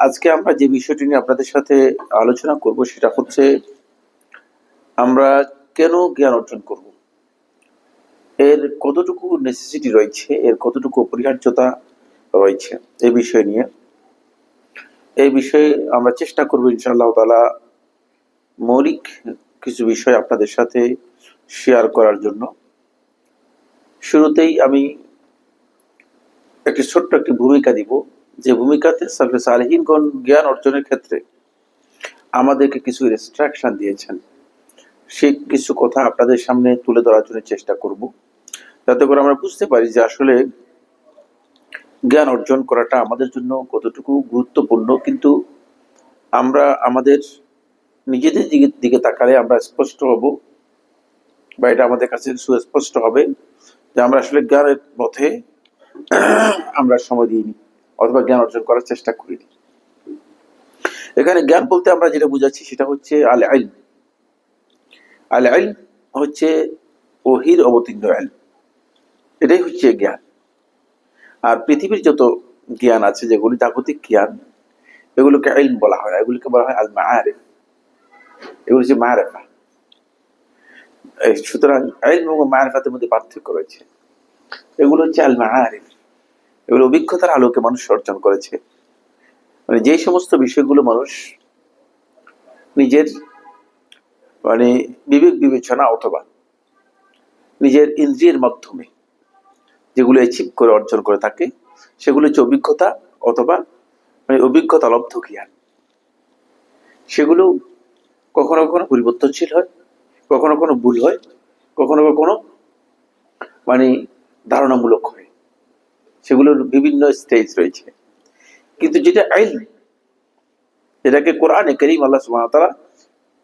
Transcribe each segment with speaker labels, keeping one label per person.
Speaker 1: আজকে আমরা যে বিষয়টি নিয়ে আপনাদের সাথে আলোচনা করব সেটা হচ্ছে আমরা কেন জ্ঞান অর্জন করব, এর কতটুকু নেসেসিটি রয়েছে, এর কতটুকু অপরিহার্যতা রয়েছে। এই বিষয়ে আমরা চেষ্টা করব ইনশাআল্লাহ তাআলা মৌলিক কিছু বিষয় আপনাদের সাথে শেয়ার করার জন্য। শুরুতেই আমি ছোট্ট একটি ভূমিকা দিব, যে ভূমিকাতে সালফে সালেহিনগণ জ্ঞান অর্জনের ক্ষেত্রে আমাদেরকে কিছু রেস্ট্রিকশন দিয়েছেন। সেই কিছু কথা আপনাদের সামনে তুলে ধরার জন্য চেষ্টা করব, যাতে করে আমরা বুঝতে পারি যে আসলে জ্ঞান অর্জন করাটা আমাদের জন্য কতটুকু গুরুত্বপূর্ণ। কিন্তু আমরা আমাদের নিজেদের দিকে তাকালে আমরা স্পষ্ট হব, বা এটা আমাদের কাছে সুস্পষ্ট হবে যে আমরা আসলে জ্ঞানের পথে আমরা সময় দিইনি অথবা জ্ঞান অর্জন করার চেষ্টা করিনি। এখানে জ্ঞান বলতে আমরা যেটা বুঝাচ্ছি সেটা হচ্ছে আল ইলম। আল ইলম হচ্ছে ওহির অবতীর্ণ ইলম, এটাই হচ্ছে জ্ঞান। আর পৃথিবীর যত জ্ঞান আছে, যেগুলি জাগতিক জ্ঞান, এগুলোকে ইলম বলা হয়, এগুলিকে বলা হয় আল মাআরিফ। এগুলো হচ্ছে মারিফা। সুতরাং ইলম এবং মারিফাতের মধ্যে পার্থক্য রয়েছে। এগুলো হচ্ছে আল মাআরিফ, এগুলো অভিজ্ঞতার আলোকে মানুষ অর্জন করেছে। মানে যে সমস্ত বিষয়গুলো মানুষ নিজের বিবেক বিবেচনা অথবা নিজের ইন্দ্রিয়ের মাধ্যমে যেগুলো অ্যাচিভ করে অর্জন করে থাকে, সেগুলো হচ্ছে অভিজ্ঞতা অথবা অভিজ্ঞতা লব্ধ জ্ঞান। সেগুলো কখনো কখনো পরিবর্তনশীল হয়, কখনো কখনো ভুল হয়, কখনো কখনো ধারণামূলক হয়। সেগুলোর বিভিন্ন স্টেজ রয়েছে। কিন্তু যেটা ইলম, এটাকে কোরআনে কারীম আল্লাহ সুবহানাহু ওয়া তাআলা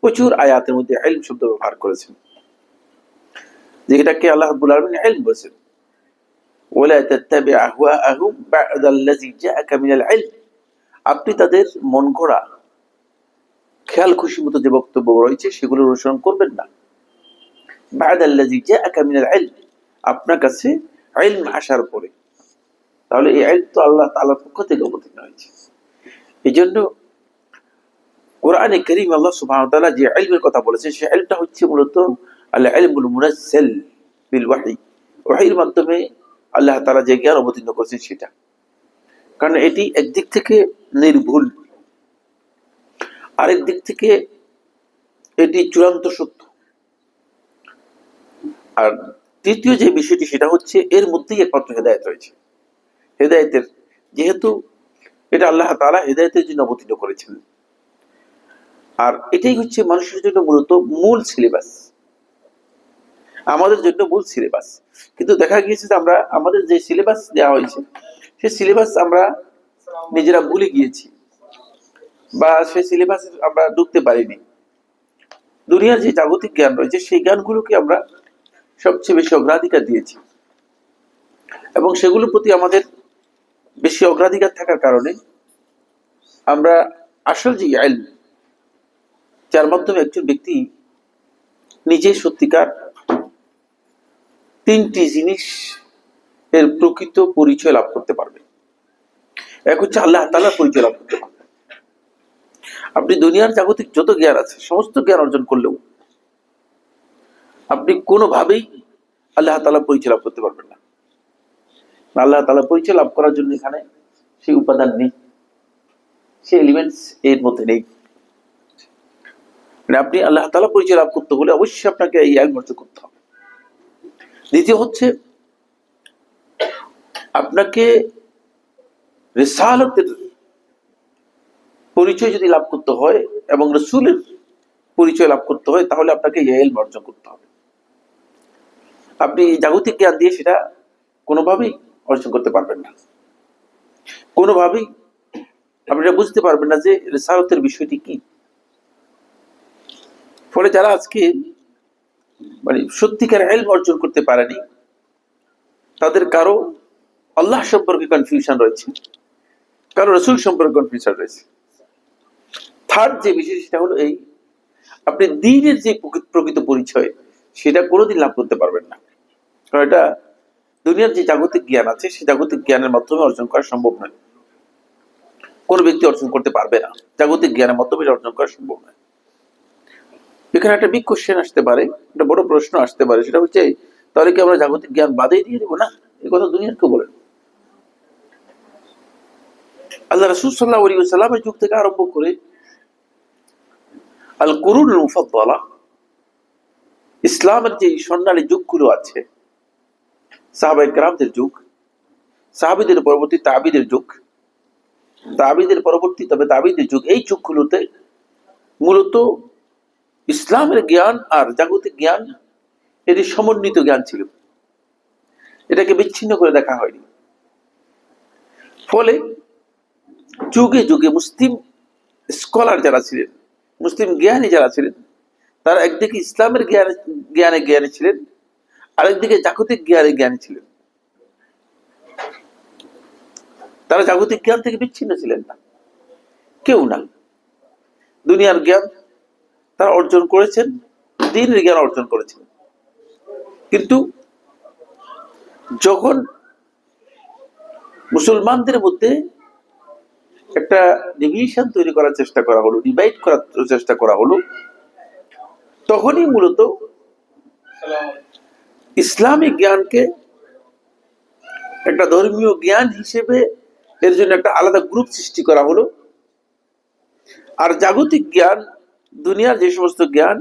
Speaker 1: প্রচুর আয়াতের মধ্যে ইলম শব্দ ব্যবহার করেছেন, যেটাকে আল্লাহ রাব্বুল আলামিন ইলম বলেছেন। ওয়ালা তাত্তাবি আহওয়াআহুম বা'দাল্লাযী জাআকা মিনাল ইলম। আপনি তাদের মন গড়া খেয়াল খুশি মতো যে বক্তব্য রয়েছে সেগুলোর অনুসরণ করবেন না। বা'দাল্লাযী জাআকা মিনাল ইলম, আপনার কাছে ইলম আসার পরে। তাহলে এই ইলম তো আল্লাহ তাআলার পক্ষ থেকে অবতীর্ণ হয়েছে। এজন্য কোরআনে কারীম আল্লাহ সুবহানাহু ওয়া তাআলা যে ইলমের কথা বলেছেন, সেই ইলমটা হচ্ছে মূলত আল ইলমুল মুনাজ্জাল বিল ওয়াহী। ওহীর মাধ্যমে আল্লাহ তাআলা যে জ্ঞান অবতীর্ণ করেছেন সেটা। কারণ এটি একদিক থেকে নির্ভুল, আরেক দিক থেকে এটি চূড়ান্ত সত্য। আর তৃতীয় যে বিষয়টি সেটা হচ্ছে এর মধ্যেই একমাত্র হেদায়েত রয়েছে। হেদায়েতের, যেহেতু এটা আল্লাহ তাআলা হেদায়েতের জন্য অবতীর্ণ করেছেন, আর এটাই হচ্ছে মানুষের জন্য মূলত মূল সিলেবাস, আমাদের জন্য মূল সিলেবাস। কিন্তু দেখা গিয়েছে যে আমরা আমাদের যে সিলেবাস দেওয়া হয়েছে সেই সিলেবাস আমরা নিজেরা ভুলে গিয়েছি, বা সেই সিলেবাস আমরা ঢুকতে পারিনি। দুনিয়ার যে জাগতিক জ্ঞান রয়েছে সেই জ্ঞানগুলোকে আমরা সবচেয়ে বেশি অগ্রাধিকার দিয়েছি, এবং সেগুলোর প্রতি আমাদের বেশি অগ্রাধিকার থাকার কারণে আমরা আসল যে ইলম, যার মাধ্যমে একজন ব্যক্তি নিজে সত্যিকার তিনটি জিনিস এর প্রকৃত পরিচয় লাভ করতে পারবে। এক হচ্ছে আল্লাহ তাআলার পরিচয় লাভ করতে পারবে। আপনি দুনিয়ার জাগতিক যত জ্ঞান আছে সমস্ত জ্ঞান অর্জন করলেও আপনি কোনোভাবেই আল্লাহ তাআলার পরিচয় লাভ করতে পারবেন না। আল্লাহ তাআলার পরিচয় লাভ করার জন্য এখানে সেই উপাদান নেই, সেই এলিমেন্টস এর মধ্যে নেই। আপনি আল্লাহ তাআলা পরিচয় লাভ করতে হলে অবশ্যই আপনাকে এই ইলম অর্জন করতে হবে। দ্বিতীয় হচ্ছে আপনাকে রিসালাতের পরিচয় যদি লাভ করতে হয় এবং রাসূলের পরিচয় লাভ করতে হয়, তাহলে আপনাকে এই ইলম অর্জন করতে হবে। আপনি জাগতিক জ্ঞান দিয়ে সেটা কোনোভাবেই অর্জন করতে পারবেন না, কোনোভাবেই আপনি এটা বুঝতে পারবেন না যে রিসালাতের বিষয়টি কি। ফলে যারা আজকে সত্যিকার ইলম অর্জন করতে পারেনি, তাদের কারো আল্লাহ সম্পর্কে কনফিউশন রয়েছে, কারো রাসূল সম্পর্কে কনফিউশন রয়েছে। থার্ড যে বিষয় সেটা হলো এই, আপনি দ্বীনের যে প্রকৃত পরিচয় সেটা কোনোদিন লাভ করতে পারবেন না, কারণ এটা দুনিয়ার যে জাগতিক জ্ঞান আছে সেই জাগতিক জ্ঞানের মাধ্যমে অর্জন করা সম্ভব নয়। কোন ব্যক্তি অর্জন করতে পারবে না, জাগতিক জ্ঞানের মাধ্যমে এটা অর্জন করা সম্ভব নয়। এখানে একটা বিগ কোশ্চেন আসতে পারে, একটা বড় প্রশ্ন আসতে পারে, সেটা হচ্ছে তাহলে কি আমরা জাগতিক জ্ঞান বাদেই দিয়ে দিব? না, এই কথা দুনিয়ার কেউ বলেন। আল্লাহ রাসূল সাল্লাল্লাহু আলাইহি ওয়াসাল্লামের যুগ থেকে আরম্ভ করে আল কুরুনুল মুফাদ্দালা, ইসলামের যে স্বর্ণালী যুগগুলো আছে, সাহাবায়ে কেরামদের যুগ, সাহাবীদের পরবর্তী তাবিদের যুগ, তাবিদের পরবর্তী তবে তাবিদের যুগ, এই যুগগুলোতে মূলত ইসলামের জ্ঞান আর জাগতিক জ্ঞান এটি সমন্বিত জ্ঞান ছিল, এটাকে বিচ্ছিন্ন করে দেখা হয়নি। ফলে যুগে যুগে মুসলিম স্কলার যারা ছিলেন, মুসলিম জ্ঞানী যারা ছিলেন, তারা একদিকে ইসলামের জ্ঞানে জ্ঞানী ছিলেন, আরেকদিকে জাগতিক জ্ঞানী ছিলেন। তারা জাগতিক জ্ঞান থেকে বিচ্ছিন্ন ছিলেন না, কেউ না। দুনিয়ার জ্ঞান তারা অর্জন করেছেন, দ্বীনের জ্ঞান অর্জন করেছেন। কিন্তু যখন মুসলমানদের মধ্যে একটা ডিভিশন তৈরি করার চেষ্টা করা হলো, ডিভাইড করার চেষ্টা করা হলো, তখনই মূলত ইসলামিক জ্ঞানকে একটা ধর্মীয় জ্ঞান হিসেবে এর জন্য একটা আলাদা গ্রুপ সৃষ্টি করা হলো, আর জাগতিক জ্ঞান, দুনিয়ার যে সমস্ত জ্ঞান,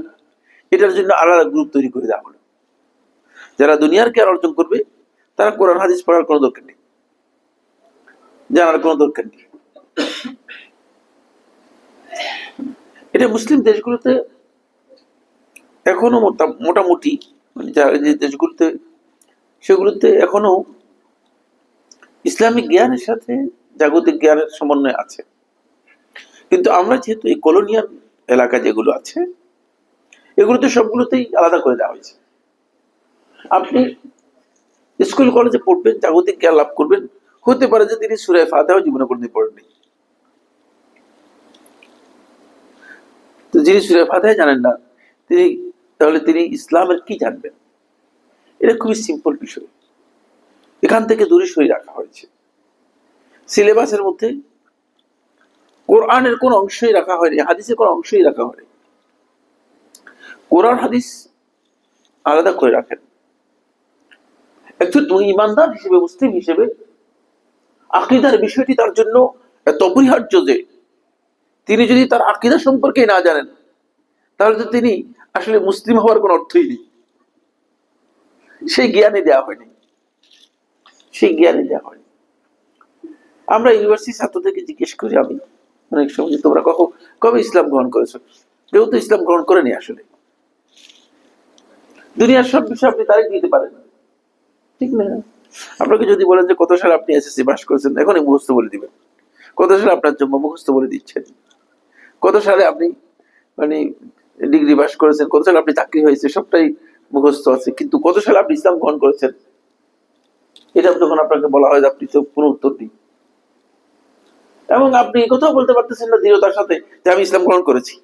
Speaker 1: এটার জন্য আলাদা গ্রুপ তৈরি করে দেওয়া হলো। যারা দুনিয়ার জ্ঞান অর্জন করবে তারা কোরআন হাদিস পড়ার কোনো দরকার নেই, জানার কোনো দরকার নেই। এটা মুসলিম দেশগুলোতে এখনো মোটামুটি, মানে যে দেশগুলোতে, সেগুলোতে এখনো ইসলামিক জ্ঞানের সাথে জাগতিক জ্ঞানের সমন্বয় আছে। কিন্তু আমরা যেহেতু এই কলোনিয়াল এলাকা যেগুলো আছে, এগুলোতে সবগুলোতেই আলাদা করে দেওয়া হয়েছে। আপনি স্কুল কলেজে পড়বেন, জাগতিক জ্ঞান লাভ করবেন, হতে পারে যে তিনি সূরা ফাতিহা জীবনে কোনদিন পড়েননি। তো যিনি সূরা ফাতিহা জানেন না, তাহলে তিনি ইসলামের কি জানবেন? এটা খুবই সিম্পল বিষয়, এখান থেকে দূরে সরিয়ে রাখা হয়েছে। সিলেবাসের মধ্যে কোরআনের কোন অংশই রাখা হয়নি, হাদিসের কোন অংশই রাখা হয়নি। কোরআন হাদিস আলাদা করে রাখেন। একজন ইমানদার হিসেবে, মুসলিম হিসেবে আকীদার বিষয়টি তার জন্য এত অপরিহার্য যে তিনি যদি তার আকীদা সম্পর্কে না জানেন, তাহলে তো তিনি আসলে মুসলিম হওয়ার কোন অর্থই নেই। সেই জ্ঞানে দেওয়া হয়নি, সেই জ্ঞানে দেওয়া হয়নি। আমরা ইউনিভার্সিটি ছাত্রদেরকে জিজ্ঞেস করি, আমি অনেক সময়, তোমরা কবে ইসলাম গ্রহণ করেছো? কেউ তো ইসলাম গ্রহণ করেনি। আসলে দুনিয়ার সব বিষয় আপনি তারিখ দিতে পারেন, ঠিক না? আপনাকে যদি বলেন যে কত সালে আপনি এসএসসি পাস করেছেন, এখনই মুখস্থ বলে দিবেন। কত সালে আপনার জন্ম, মুখস্থ বলে দিচ্ছেন। কত সালে আপনি মানে ডিগ্রি পাস করেছেন, কত সালে আপনি চাকরি হয়েছে, সবটাই মুখস্থ আছে। কিন্তু কত সালে আপনি ইসলাম গ্রহণ করেছেন, এটা যখন আপনাকে বলা হয়, আপনি তো কোনো উত্তর দিন, এবং আপনি কোথাও বলতে পারতেছেন না দৃঢ়তার সাথে যে আমি ইসলাম গ্রহণ করেছি।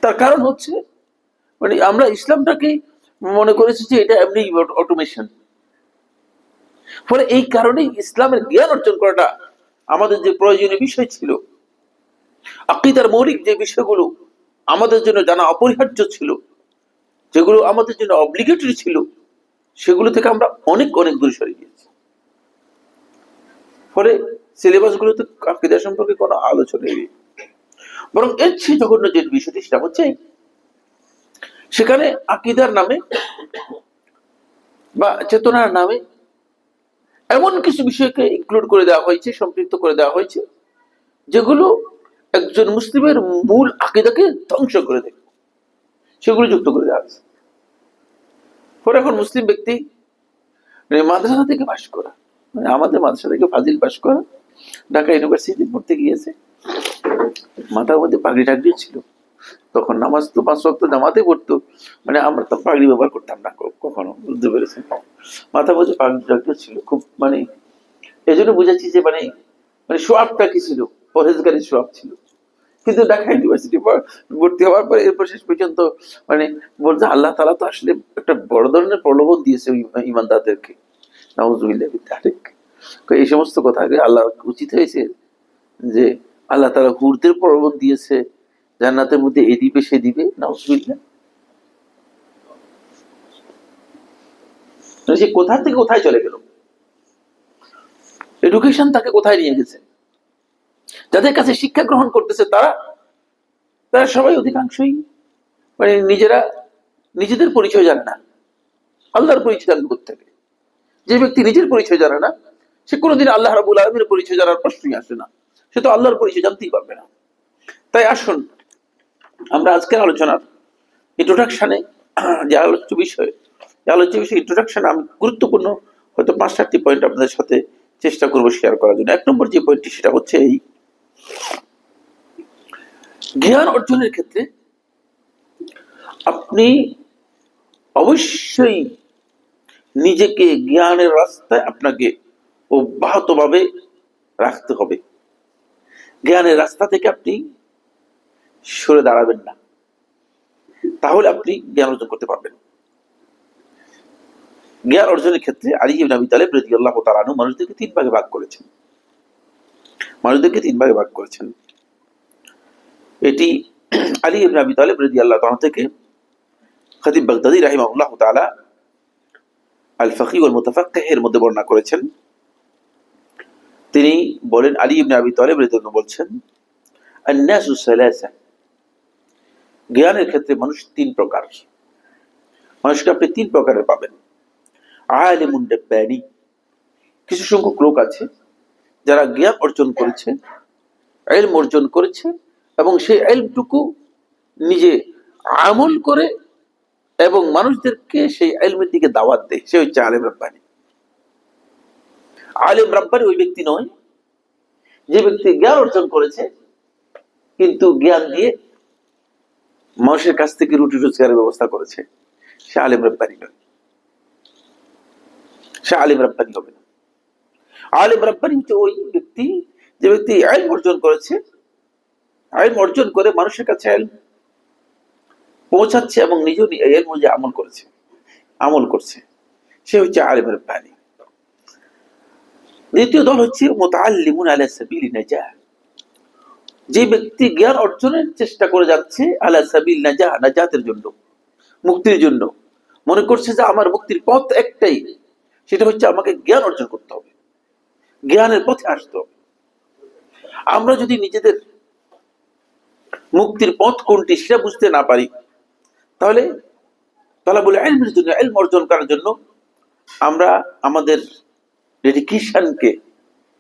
Speaker 1: তার কারণ হচ্ছে, মানে আমরা ইসলামটাকে মনে করেছি যে এটা এমনি অটোমেশন। ফলে এই কারণেই ইসলামের জ্ঞান অর্জন করাটা আমাদের যে প্রয়োজনীয় বিষয় ছিল, আকীদার মৌলিক যে বিষয়গুলো আমাদের জন্য জানা অপরিহার্য ছিল, যেগুলো আমাদের জন্য অব্লিগেটরি ছিল, সেগুলো থেকে আমরা অনেক অনেক দূরে সরে গিয়েছি। ফলে সিলেবাস গুলোতে আকীদা সম্পর্কে কোনো আলোচনা নেই। বরং এর চেয়ে জঘন্য যে বিষয়টি, সেটা হচ্ছে সেখানে আকীদার নামে বা চেতনার নামে এমন কিছু বিষয়কে ইনক্লুড করে দেওয়া হয়েছে, সম্পৃক্ত করে দেওয়া হয়েছে, যেগুলো একজন মুসলিমের মূল আকীদাকে ধ্বংস করে দেয়, সেগুলো যুক্ত করে দেওয়া হয়েছে। পরে এখন মুসলিম ব্যক্তি মাদ্রাসা থেকে পাশ করা, মানে আমাদের মাদ্রাসা থেকে ফাজিল পাশ করা, ঢাকা ইউনিভার্সিটি পড়তে গিয়েছে, মাথার মধ্যে পাগড়ি টাগড়ি ছিল, তখন নামাজ তো 5 ওয়াক্ত জামাতে পড়তো, মানে আমরা তো পাগড়ি ব্যবহার করতাম না কখনো, বুঝতে পেরেছেন? মাথার মধ্যে পাগড়ি টাগড়ি ছিল খুব, মানে এই জন্য বুঝেছি যে মানে সোয়াবটা কি ছিল, পরহেজগারি সোয়াব ছিল। কিন্তু ঢাকা ইউনিভার্সিটি ভর্তি হওয়ার পর এরপর শেষ পর্যন্ত মানে বলছে আল্লাহ তাআলা তো আসলে একটা বড় ধরনের প্রলোভন দিয়েছে ইমানদারদেরকে, নাউযুবিল্লাহ। এই সমস্ত কথা আল্লাহ উচিত হয়েছে যে আল্লাহ তাআলা হুরদের প্রলোভন দিয়েছে জান্নাতের মধ্যে এ দিবে সে দিবে, নাউজুবিল্লাহ। সে কোথা থেকে কোথায় চলে গেল, এডুকেশন তাকে কোথায় নিয়ে গেছে। যাদের কাছে শিক্ষা গ্রহণ করতেছে তারা তারা সবাই অধিকাংশই মানে নিজেদের পরিচয় জানে না, আল্লাহর পরিচয় জানবে কোত্থেকে। যে ব্যক্তি নিজের পরিচয় জানে না সে কোনোদিন আল্লাহ রাব্বুল আলামিনের পরিচয় জানার প্রশ্নই আসে না, সে তো আল্লাহর পরিচয় জানতেই পারবে না। তাই আসুন আমরা আজকের আলোচনার ইন্ট্রোডাকশনে যে আলোচ্য বিষয় ইন্ট্রোডাকশনে আমি গুরুত্বপূর্ণ হয়তো 5-7টি পয়েন্ট আপনাদের সাথে চেষ্টা করবো শেয়ার করার জন্য। 1 নম্বর যে পয়েন্টটি সেটা হচ্ছে এই, জ্ঞান অর্জনের ক্ষেত্রে আপনি অবশ্যই নিজেকে জ্ঞানের রাস্তায় আপনাকে অব্যাহতভাবে রাখতে হবে। জ্ঞানের রাস্তা থেকে আপনি সরে দাঁড়াবেন না, তাহলে আপনি জ্ঞান অর্জন করতে পারবেন। জ্ঞান অর্জনের ক্ষেত্রে আলী ইবনে আবি তালেব রাদিয়াল্লাহু তাআলা আনহু মানুষদেরকে 3 ভাগে ভাগ করেছেন। এটি আলী ইবনে আবি তালেব রাদিয়াল্লাহু তাআলা থেকে খতিব বাগদাদী রাহিমাহুল্লাহু তাআলা আল ফাকিহ ওয়াল মুতাফাক্কিহ এর মধ্যে বর্ণনা করেছেন। তিনি বলেন, আলী ইবনে আবি তালেব রাদিয়াল্লাহু আনহু বলছেন, আন-নাসু সালাসা, জ্ঞানের ক্ষেত্রে মানুষ 3 প্রকার। মানুষকে আপনি 3 প্রকারের পাবেন। আলিমুন রাব্বানি, কিছু সংখ্যক লোক আছে যারা জ্ঞান অর্জন করেছে, ইলম অর্জন করেছে এবং সেই ইলমটুকু নিজে আমল করে এবং মানুষদেরকে সেই ইলমের দিকে দাওয়াত দেয়, সে হচ্ছে আলিম রাব্বানি। আলিম রাব্বানি ওই ব্যক্তি নয় যে ব্যক্তি জ্ঞান অর্জন করেছে কিন্তু জ্ঞান দিয়ে মানুষের কাছ থেকে রুটি রোজগারের ব্যবস্থা করেছে, সে আলিম রাব্বানি নয়, সে আলিম রাব্বানি হবে না। আলিম রাব্বানি হচ্ছে ওই ব্যক্তি যে ব্যক্তি ইলম অর্জন করেছে, ইলম অর্জন করে মানুষের কাছে ইলম পৌঁছাচ্ছে এবং নিজেও ইলম অনুযায়ী আমল করছে, সে হচ্ছে আলিম রাব্বানি। দ্বিতীয় দল হচ্ছে মুতাআল্লিমুন আলা সাবিলি নাজাহ, যে ব্যক্তি জ্ঞান অর্জনের চেষ্টা করে যাচ্ছে আলা সাবিল নাজাহ, নাজাতের জন্য, মুক্তির জন্য, মনে করছে যে আমার মুক্তির পথ একটাই, সেটা হচ্ছে আমাকে জ্ঞান অর্জন করতে হবে, জ্ঞানের পথে আসতে হবে। আমরা যদি নিজেদের মুক্তির পথ কোনটি সেটা বুঝতে না পারি তাহলে তালাবুল ইলমের জন্য, ইলম অর্জন করার জন্য আমরা আমাদের ডেডিকেশনকে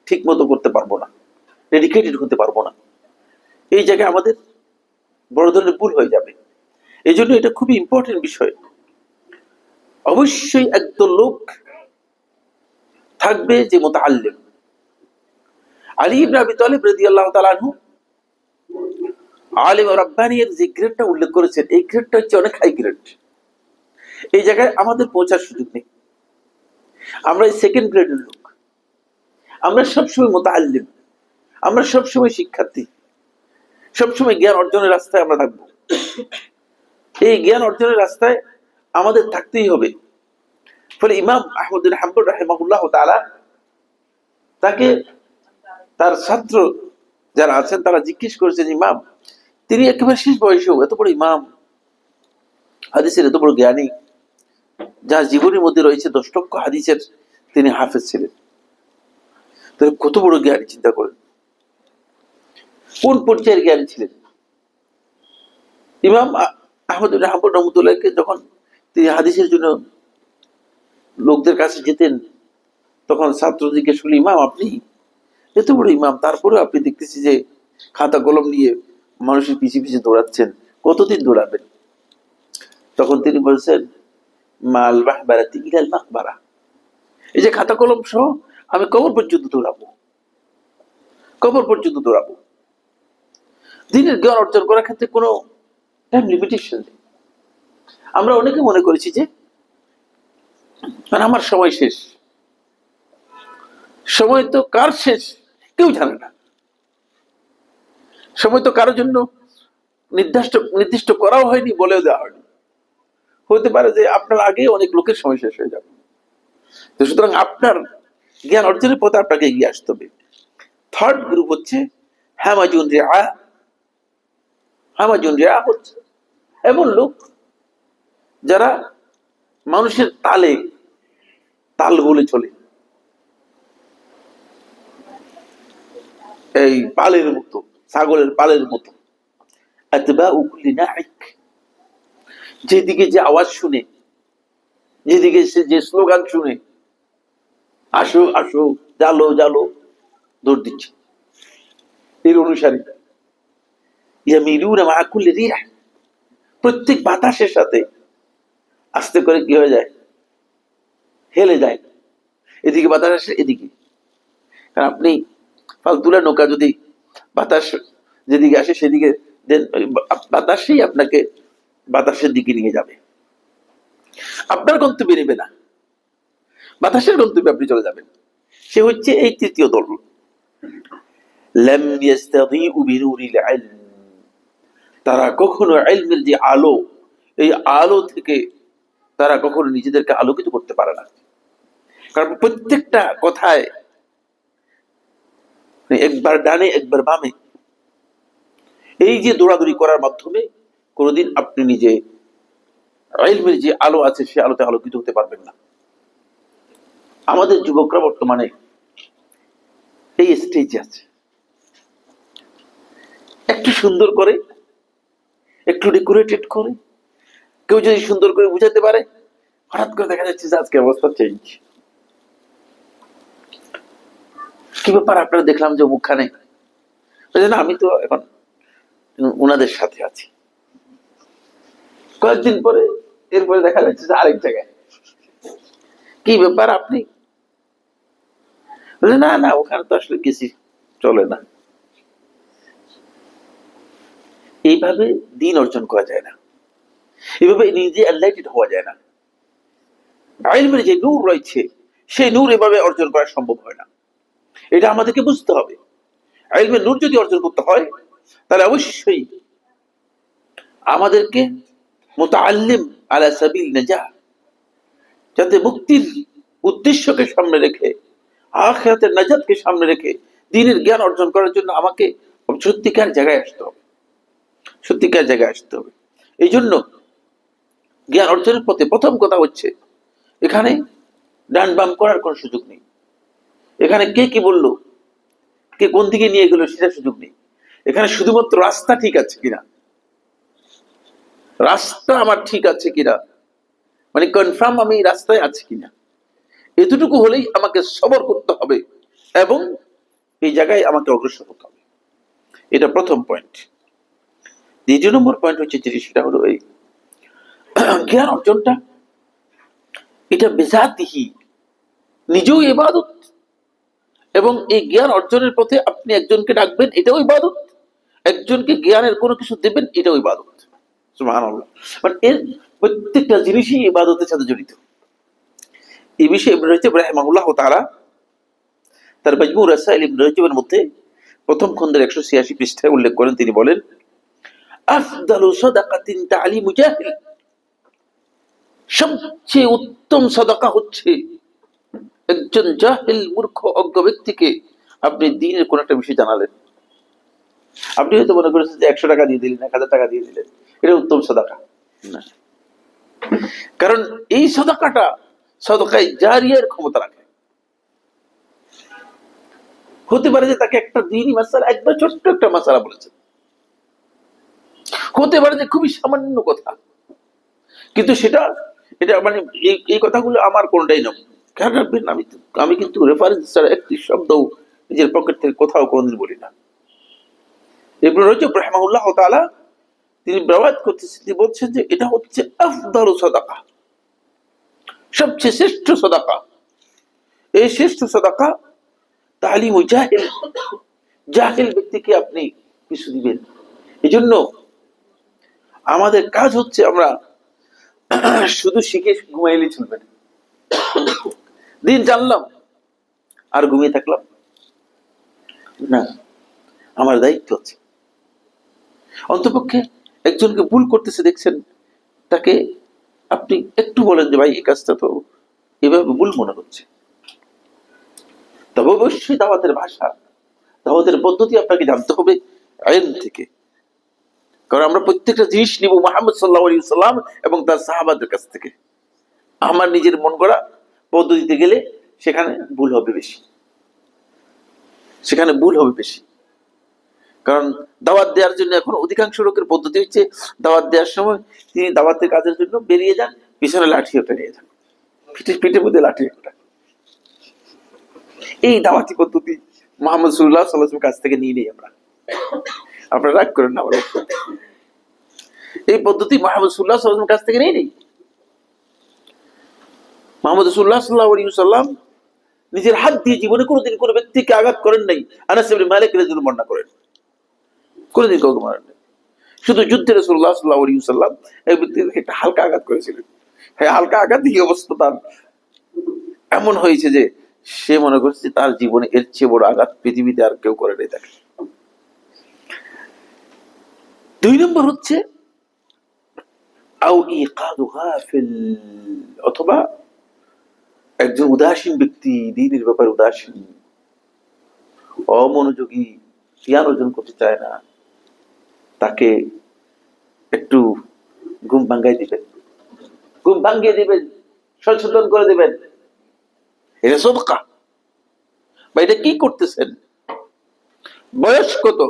Speaker 1: ঠিক মতো করতে পারবো না, ডেডিকেটেড হতে পারবো না। এই জায়গায় আমাদের বড় ধরনের ভুল হয়ে যাবে। এই জন্য এটা খুবই ইম্পর্টেন্ট বিষয়। অবশ্যই একদল লোক থাকবে যে মুতাআল্লিম। আলী ইবনে আবি তালেব রাদিয়াল্লাহু তাআলা আনহু আলিম রাব্বানির যে গ্রেডটা উল্লেখ করেছেন, এই গ্রেডটা হচ্ছে অনেক হাই গ্রেড। এই জায়গায় আমাদের পৌঁছার সুযোগ নেই, আমরা এই সেকেন্ড গ্রেডের লোক। আমরা সবসময় মুতাআল্লিম, আমরা সবসময় শিক্ষার্থী, সবসময় জ্ঞান অর্জনের রাস্তায় আমরা থাকবো। এই জ্ঞান অর্জনের রাস্তায় আমাদের থাকতেই হবে। ফলে ইমাম আহমদ বিন হাম্বল রাহিমাহুল্লাহু তাআলা তাকে তার ছাত্র যারা আছেন তারা জিজ্ঞেস করেছেন, ইমাম, তিনি একেবারে শেষ বয়সেও এত বড় ইমাম, হাদিসের এত বড় জ্ঞানী, যার জীবনের মধ্যে রয়েছে 10 লক্ষ হাদিসের তিনি হাফেজ ছিলেন, তাহলে কত বড় জ্ঞানী চিন্তা করেন, কোন পর্যায়ের জ্ঞানী ছিলেন। ইমাম আহমদ বিন হাম্বল রাহমাতুল্লাহকে যখন তিনি হাদিসের জন্য লোকদের কাছে যেতেন তখন ছাত্র জিজ্ঞেস করল, ইমাম আপনি এত বড় ইমাম, তারপরে আপনি দেখতেছি যে খাতা কলম নিয়ে মানুষের পিছিয়ে দৌড়াচ্ছেন, কতদিন দৌড়াবেন? তখন তিনি বলছেন, মাল মাহবারাতি ইলাল মাকবারা, এই যে খাতা কলম সহ আমি কবর পর্যন্ত দৌড়াবো। দিনের জ্ঞান অর্জন করার ক্ষেত্রে কোনো টাইম লিমিটেশন নেই। আমরা অনেকে মনে করেছি যে আমার সময় শেষ, সময় তো কার শেষ কেউ জানে না, সময় তো কারোর জন্য নির্দিষ্ট করাও হয়নি, বলেও দেওয়া হয়নি। হতে পারে যে আপনার আগে অনেক লোকের সময় শেষ হয়ে যাবে। তো সুতরাং আপনার জ্ঞান অর্জনের পথে আপনাকে এগিয়ে আসতে হবে। থার্ড গ্রুপ হচ্ছে হামাজুন রিআ। হামাজুন রিআ হচ্ছে এমন লোক যারা মানুষের তালে তাল বলে চলে, এই পালের মতো, ছাগলের পালের মতো। আতবাউ কুল্লি নাইক, যেদিকে যে আওয়াজ শুনে, যেদিকে সে যে স্লোগান শুনে, আসো আসো, জালো জালো, দৌড় দিচ্ছে এর অনুসারী। ইয়ামিলুনা মা কুল্লি রিহ, প্রত্যেক বাতাসের সাথে আস্তে করে কি হয়ে যায়, হেলে যায়। এদিকে বাতাস আসে, এদিকে। কারণ আপনি ফালতুলা নৌকা যদি বাতাস যেদিকে আসে সেদিকে দেন, বাতাসই আপনাকে বাতাসের দিকে নিয়ে যাবে, আপনার গন্তব্যে নেবে না, বাতাসের গন্তব্যে আপনি চলে যাবেন। সে হচ্ছে এই তৃতীয় দল। লাম ইয়াস্তাযিউ বিনুরিল ইলম, তারা কখনো ইলমের যে আলো, এই আলো থেকে তারা কখনো নিজেদেরকে আলোকিত করতে পারে না। কারণ প্রত্যেকটা কথায় একবার ডানে একবার বামে, এই যে দৌড়াদৌড়ি করার মাধ্যমে কোনোদিন আপনি নিজে ইলমের যে আলো আছে সে আলোতে আলোকিত হতে পারবেন না। আমাদের যুবকরা বর্তমানে এই স্টেজে আছে, একটু সুন্দর করে, একটু ডেকোরেটেড করে, কেউ যদি সুন্দর করে বুঝাতে পারে, হঠাৎ করে দেখা যাচ্ছে যে আজকে অবস্থা চেঞ্জ। কি ব্যাপার আপনারা দেখলাম যে মুখখানে, না আমি তো এখন উনাদের সাথে আছি। কয়েকদিন পরে এরপরে দেখা যাচ্ছে যে আরেক জায়গায়। কি ব্যাপার আপনি, না না ওখানে তো আসলে গেছি, চলে না। এইভাবে দিন অর্জন করা যায় না, এভাবে নিজে এনলাইটেড হওয়া যায় না। ইলমের যে নূর রয়েছে সেই নূর এভাবে অর্জন করা সম্ভব হয় না, এটা আমাদেরকে বুঝতে হবে। ইলমের নূর যদি অর্জন করতে হয় তাহলে অবশ্যই আমাদেরকে মুতাআল্লিম আলা সাবিল নাজাহ, যাতে মুক্তির উদ্দেশ্যকে সামনে রেখে, আখিরাতের নাজাতকে সামনে রেখে দ্বীনের জ্ঞান অর্জন করার জন্য আমাকে সত্যিকার জায়গায় আসতে হবে, সত্যিকার জায়গায় আসতে হবে। এই জন্য জ্ঞান অর্জনের পথে প্রথম কথা হচ্ছে এখানে ডান বাম করার কোনো সুযোগ নেই। এখানে কে কি বললো, কে কোন দিকে নিয়ে গেল সেটা সুযোগ নেই। এখানে শুধুমাত্র রাস্তা ঠিক আছে কিনা, রাস্তা আমার ঠিক আছে কিনা, মানে কনফার্ম আমি রাস্তায় আছি কিনা, এতটুকু হলেই আমাকে সবর করতে হবে এবং এই জায়গায় আমাকে অগ্রসর হতে হবে। এটা প্রথম পয়েন্ট। দ্বিতীয় নম্বর পয়েন্ট হচ্ছে যেটি, সেটা হলো এই জ্ঞান অর্জনটা, এটা বেজাতিহি, নিজেও ইবাদত, এবং এই জ্ঞান অর্জনের পথে আপনি একজনকে ডাকবেন, এটাও ইবাদত, একজনকে জ্ঞানের কোনো কিছু দেবেন, এটাও ইবাদত। সুবহানাল্লাহ। মানে এর প্রত্যেকটা জিনিসই ইবাদতের সাথে জড়িত। এই বিষয়ে ইবনে রাজব রাহিমাহুল্লাহ তাআলা তার মাজমু রাসাইল ইবনে রাজবের মধ্যে প্রথম খণ্ডের 186 পৃষ্ঠায় উল্লেখ করেন। তিনি বলেন, আফদালু সাদাকাতিন তা'লিমু জাহিল, সবচেয়ে উত্তম সাদাকা হচ্ছে একজন জাহিল, মূর্খ, অজ্ঞ ব্যক্তিকে আপনি দ্বীনের কোন একটা বিষয় জানালেন। আপনি হয়তো মনে করেছেন যে 100 টাকা দিয়ে দিলেন, 1000 টাকা দিয়ে দিলেন, এটা উত্তম সাদাকা না। কারণ এই সাদাকাটা সাদাকায়ে জারিয়ার ক্ষমতা রাখে। হতে পারে যে তাকে একটা দ্বীনি মাসআলা, একবার ছোট্ট একটা মাসআলা বলেছেন, হতে পারে যে খুবই সামান্য কথা, কিন্তু এটা মানে এই কথাগুলো আমার কোনটাই নয়। খেয়াল রাখবেন, আমি কিন্তু রেফারেন্স ছাড়া একটি শব্দ নিজের পকেট থেকে কোথাও কোনদিন বলি না। ইবনে রাজব রাহিমাহুল্লাহ তাআলা তিনি বর্ণনা করতেছেন, তিনি বলছেন যে এটা হচ্ছে আফদালু সাদাকা, সবচেয়ে শ্রেষ্ঠ সাদাকা। এই শ্রেষ্ঠ সাদাকা তালিমু জাহিল, জাহিল ব্যক্তিকে আপনি কিছু দিবেন। এই জন্য আমাদের কাজ হচ্ছে আমরা শুধু শিখে ঘুমাইলেই চলবে না। দিন জানলাম আর ঘুমিয়ে থাকলাম না, আমার দায়িত্ব আছে। অন্তপক্ষে একজনকে ভুল করতেছে দেখছেন, তাকে আপনি একটু বলেন যে ভাই এই কাজটা তো এভাবে ভুল মনে হচ্ছে, তবে অবশ্যই দাওয়াতের ভাষা, দাওয়াতের পদ্ধতি আপনাকে জানতে হবে ইলম থেকে। কারণ আমরা প্রত্যেকটা জিনিস নিব মুহাম্মদ সাল্লাল্লাহু আলাইহি ওয়াসাল্লাম এবং তার সাহাবাদের কাছ থেকে। আমার নিজের মন গড়া পদ্ধতিতে গেলে সেখানে ভুল হবে বেশি, সেখানে ভুল হবে বেশি। কারণ দাওয়াত দেওয়ার জন্য এখন অধিকাংশ লোকের পদ্ধতি হচ্ছে, দাওয়াত দেওয়ার সময় তিনি দাওয়াতের কাজের জন্য বেরিয়ে যান, পিছনে লাঠি ওটা নিয়ে যান, পিঠের মধ্যে লাঠি ওটা। এই দাওয়াতি পদ্ধতি মুহাম্মদ সাল্লাল্লাহু আলাইহি ওয়াসাল্লামের কাছ থেকে নিয়ে নেই আমরা। আপনারা রাগ করেন না, এই পদ্ধতি মুহাম্মদ সাল্লাল্লাহু আলাইহি ওয়াসাল্লামের কাছ থেকে নিয়ে নেই। মুহাম্মদ সাল্লাল্লাহু আলাইহি ওয়াসাল্লাম নিজের হাত দিয়ে জীবনে কোনোদিন কোনো ব্যক্তিকে আঘাত করেন নাই। আনাস ইবনে মালিক রাদিয়াল্লাহু বর্ণনা করেন, কোনোদিন কাউকে মারেন নাই। শুধু যুদ্ধে রাসূলুল্লাহ সাল্লাল্লাহু আলাইহি ওয়াসাল্লাম এক ব্যক্তিকে একটা হালকা আঘাত করেছিলেন। হ্যাঁ, হালকা আঘাত দিয়ে অবস্থা তার এমন হয়েছে যে সে মনে করছে তার জীবনে এর চেয়ে বড় আঘাত পৃথিবীতে আর কেউ করে নাই তাকে। 2 নম্বর হচ্ছে আও ইকাদু গাফিল, অথবা একজন উদাসীন ব্যক্তি, দ্বীনের ব্যাপারে উদাসীন, অমনোযোগী, জ্ঞান অর্জন করতে চায় না, তাকে একটু ঘুম ভাঙ্গাই দিবেন, ঘুম ভাঙ্গিয়ে দিবেন, সচেতন করে দিবেন, এটা সদকা। বা এটা কি করতেছেন, বয়স কত?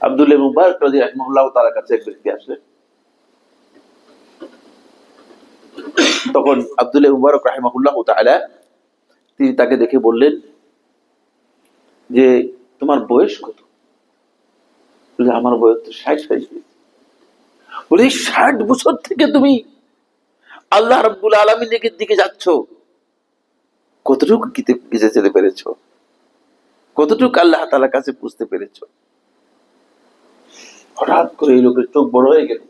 Speaker 1: আব্দুল্লাহ ইবনে মুবারক রাদিয়াল্লাহু তাআলার কাছে এক ব্যক্তি আসলেন। তখন আব্দুল্লাহ ইবনে মুবারক রাহিমাহুল্লাহু তাআলা তিনি তাকে দেখে বললেন যে তোমার বয়স কত? বলে আমার বয়স তো 60 হয়ে গেছে। বলে 60 বছর থেকে তুমি আল্লাহ রাব্বুল আলামিনের দিকে যাচ্ছ, কতটুকু যেতে পেরেছ, কতটুকু আল্লাহ তাআলার কাছে বুঝতে পেরেছ? হঠাৎ করে এই লোকের চোখ বড় হয়ে গেল,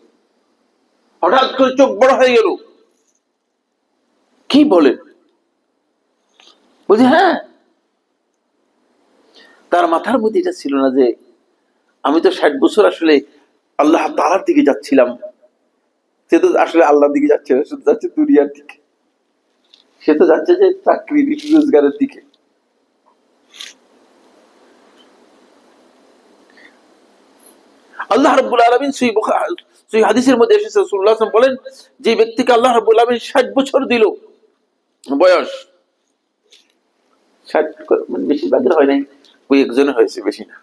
Speaker 1: হঠাৎ করে চোখ বড় হয়ে গেল। কি বলেন? বলছি হ্যাঁ। তার মাথার মধ্যে এটা ছিল না যে আমি তো 60 বছর আসলে আল্লাহ তাআলার দিকে যাচ্ছিলাম। সে তো আসলে আল্লাহর দিকে যাচ্ছে না, শুধু যাচ্ছে দুনিয়ার দিকে। সে তো যাচ্ছে যে চাকরি রোজগারের দিকে। আল্লাহ রাব্বুল আলামিন সহিহ হাদিসের মধ্যে এসেছে, রাসূলুল্লাহ সাল্লাল্লাহু আলাইহি ওয়াসাল্লাম বলেন, যে ব্যক্তিকে আল্লাহ রাব্বুল আলামিন 60 বছর দিল বয়স, 60 মানে বেশিরভাগের হয় নাই, ওই একজনের হয়েছে, বেশি না।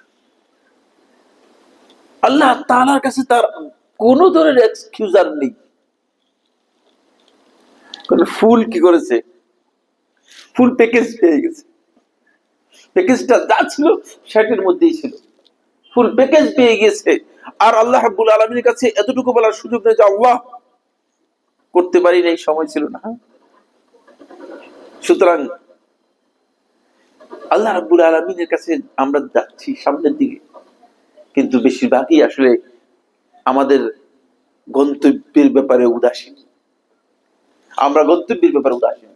Speaker 1: আল্লাহ তাআলার কাছে তার কোন ধরনের এক্সকিউজার নেই। কোন ফুল কি করেছে, ফুল প্যাকেজ পেয়ে গেছে। প্যাকেজটা যা ছিল 60-এর মধ্যেই ছিল, ফুল প্যাকেজ পেয়ে গেছে। আর আল্লাহ রাব্বুল আলামিনের কাছে এতটুকু বলার সুযোগ নেই যে আল্লাহ করতে পারি নাই, সময় ছিল না। সুতরাং আল্লাহ রাব্বুল আলামিনের কাছে আমরা যাচ্ছি সামনের দিকে, কিন্তু বেশিরভাগই আসলে আমাদের গন্তব্যের ব্যাপারে উদাসীন। আমরা গন্তব্যের ব্যাপারে উদাসীন।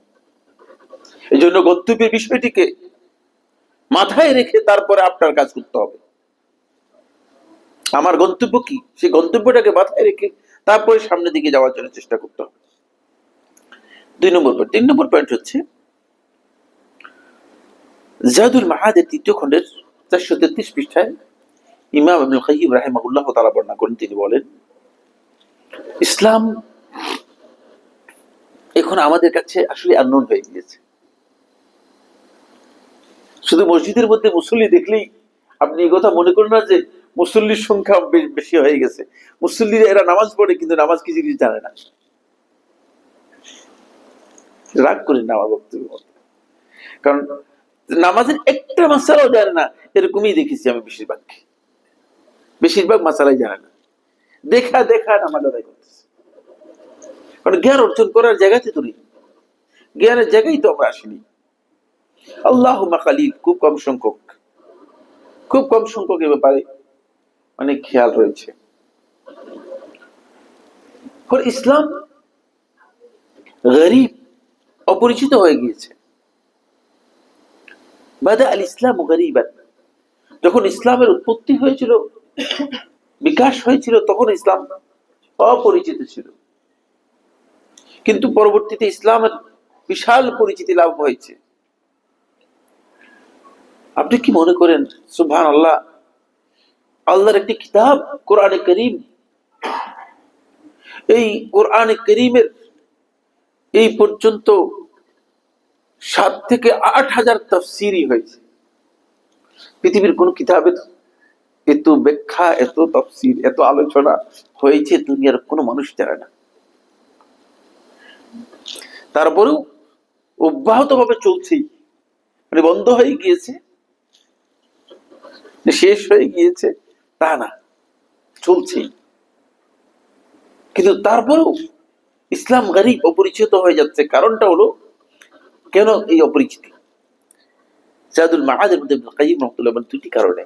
Speaker 1: এই জন্য গন্তব্যের বিষয়টিকে মাথায় রেখে তারপরে আপনার কাজ করতে হবে। আমার গন্তব্য কি, সেই গন্তব্যটাকে মাথায় রেখে তারপরে সামনের দিকে যাওয়ার জন্য চেষ্টা করতে হবে। 2 নম্বর পয়েন্ট। 3 নম্বর পয়েন্ট হচ্ছে জাদুল মাআদের 3য় খণ্ডের 433 পৃষ্ঠায় ইমাম ইবনুল কাইয়্যিম রাহিমাহুল্লাহ তাআলা বর্ণনা করেন। তিনি বলেন, ইসলাম এখন আমাদের কাছে আসলে আননোন হয়ে গিয়েছে। শুধু মসজিদের মধ্যে মুসল্লি দেখলেই আপনি এই কথা মনে করেন না যে মুসল্লির সংখ্যা বেশি হয়ে গেছে। মুসল্লিরা এরা নামাজ পড়ে, কিন্তু নামাজ কি জিনিস জানে না। রাগ করেন না আমার বক্তব্যের মধ্যে, কারণ নামাজের একটা মাসালাও জানে না, এরকমই দেখেছি আমি। বেশিরভাগ মাসালাই জানে না, দেখা নামাজ আদায় করতেছে। কারণ জ্ঞান অর্জন করার জায়গাতে তো নেই, জ্ঞানের জায়গায় তো আমরা আসিনি। আল্লাহুম্মা খালিল, খুব কম সংখ্যক এ ব্যাপারে অনেক খেয়াল রয়েছে। ইসলাম গরীব, অপরিচিত হয়ে গিয়েছে। বাদা আল ইসলাম গরীবান, যখন ইসলামের উৎপত্তি হয়েছিল, বিকাশ হয়েছিল, তখন ইসলাম অপরিচিত ছিল। কিন্তু পরবর্তীতে ইসলামের বিশাল পরিচিতি লাভ হয়েছে। আপনি কি মনে করেন সুবহানাল্লাহ, আল্লাহর একটি কিতাব কোরআনে করিম, এই কোরআনে করিমের এই পর্যন্ত 7 থেকে 8,000 তাফসিরই হয়েছে। পৃথিবীর কোন কিতাবের এত ব্যাখ্যা, এত তাফসির, এত আলোচনা হয়েছে দুনিয়ার কোনো মানুষ জানে না। তারপরেও অব্যাহত ভাবে চলছেই, মানে বন্ধ হয়ে গিয়েছে, শেষ হয়ে গিয়েছে তা না, চলছেই। কিন্তু তারপরেও ইসলাম গরীব, অপরিচিত হয়ে যাচ্ছে। কারণটা হলো কেন এই অপরিচিতি? জাদুল মাআদের মধ্যে ইবনে কাইয়িম রাহমাতুল্লাহ বলেন দুটি কারণে।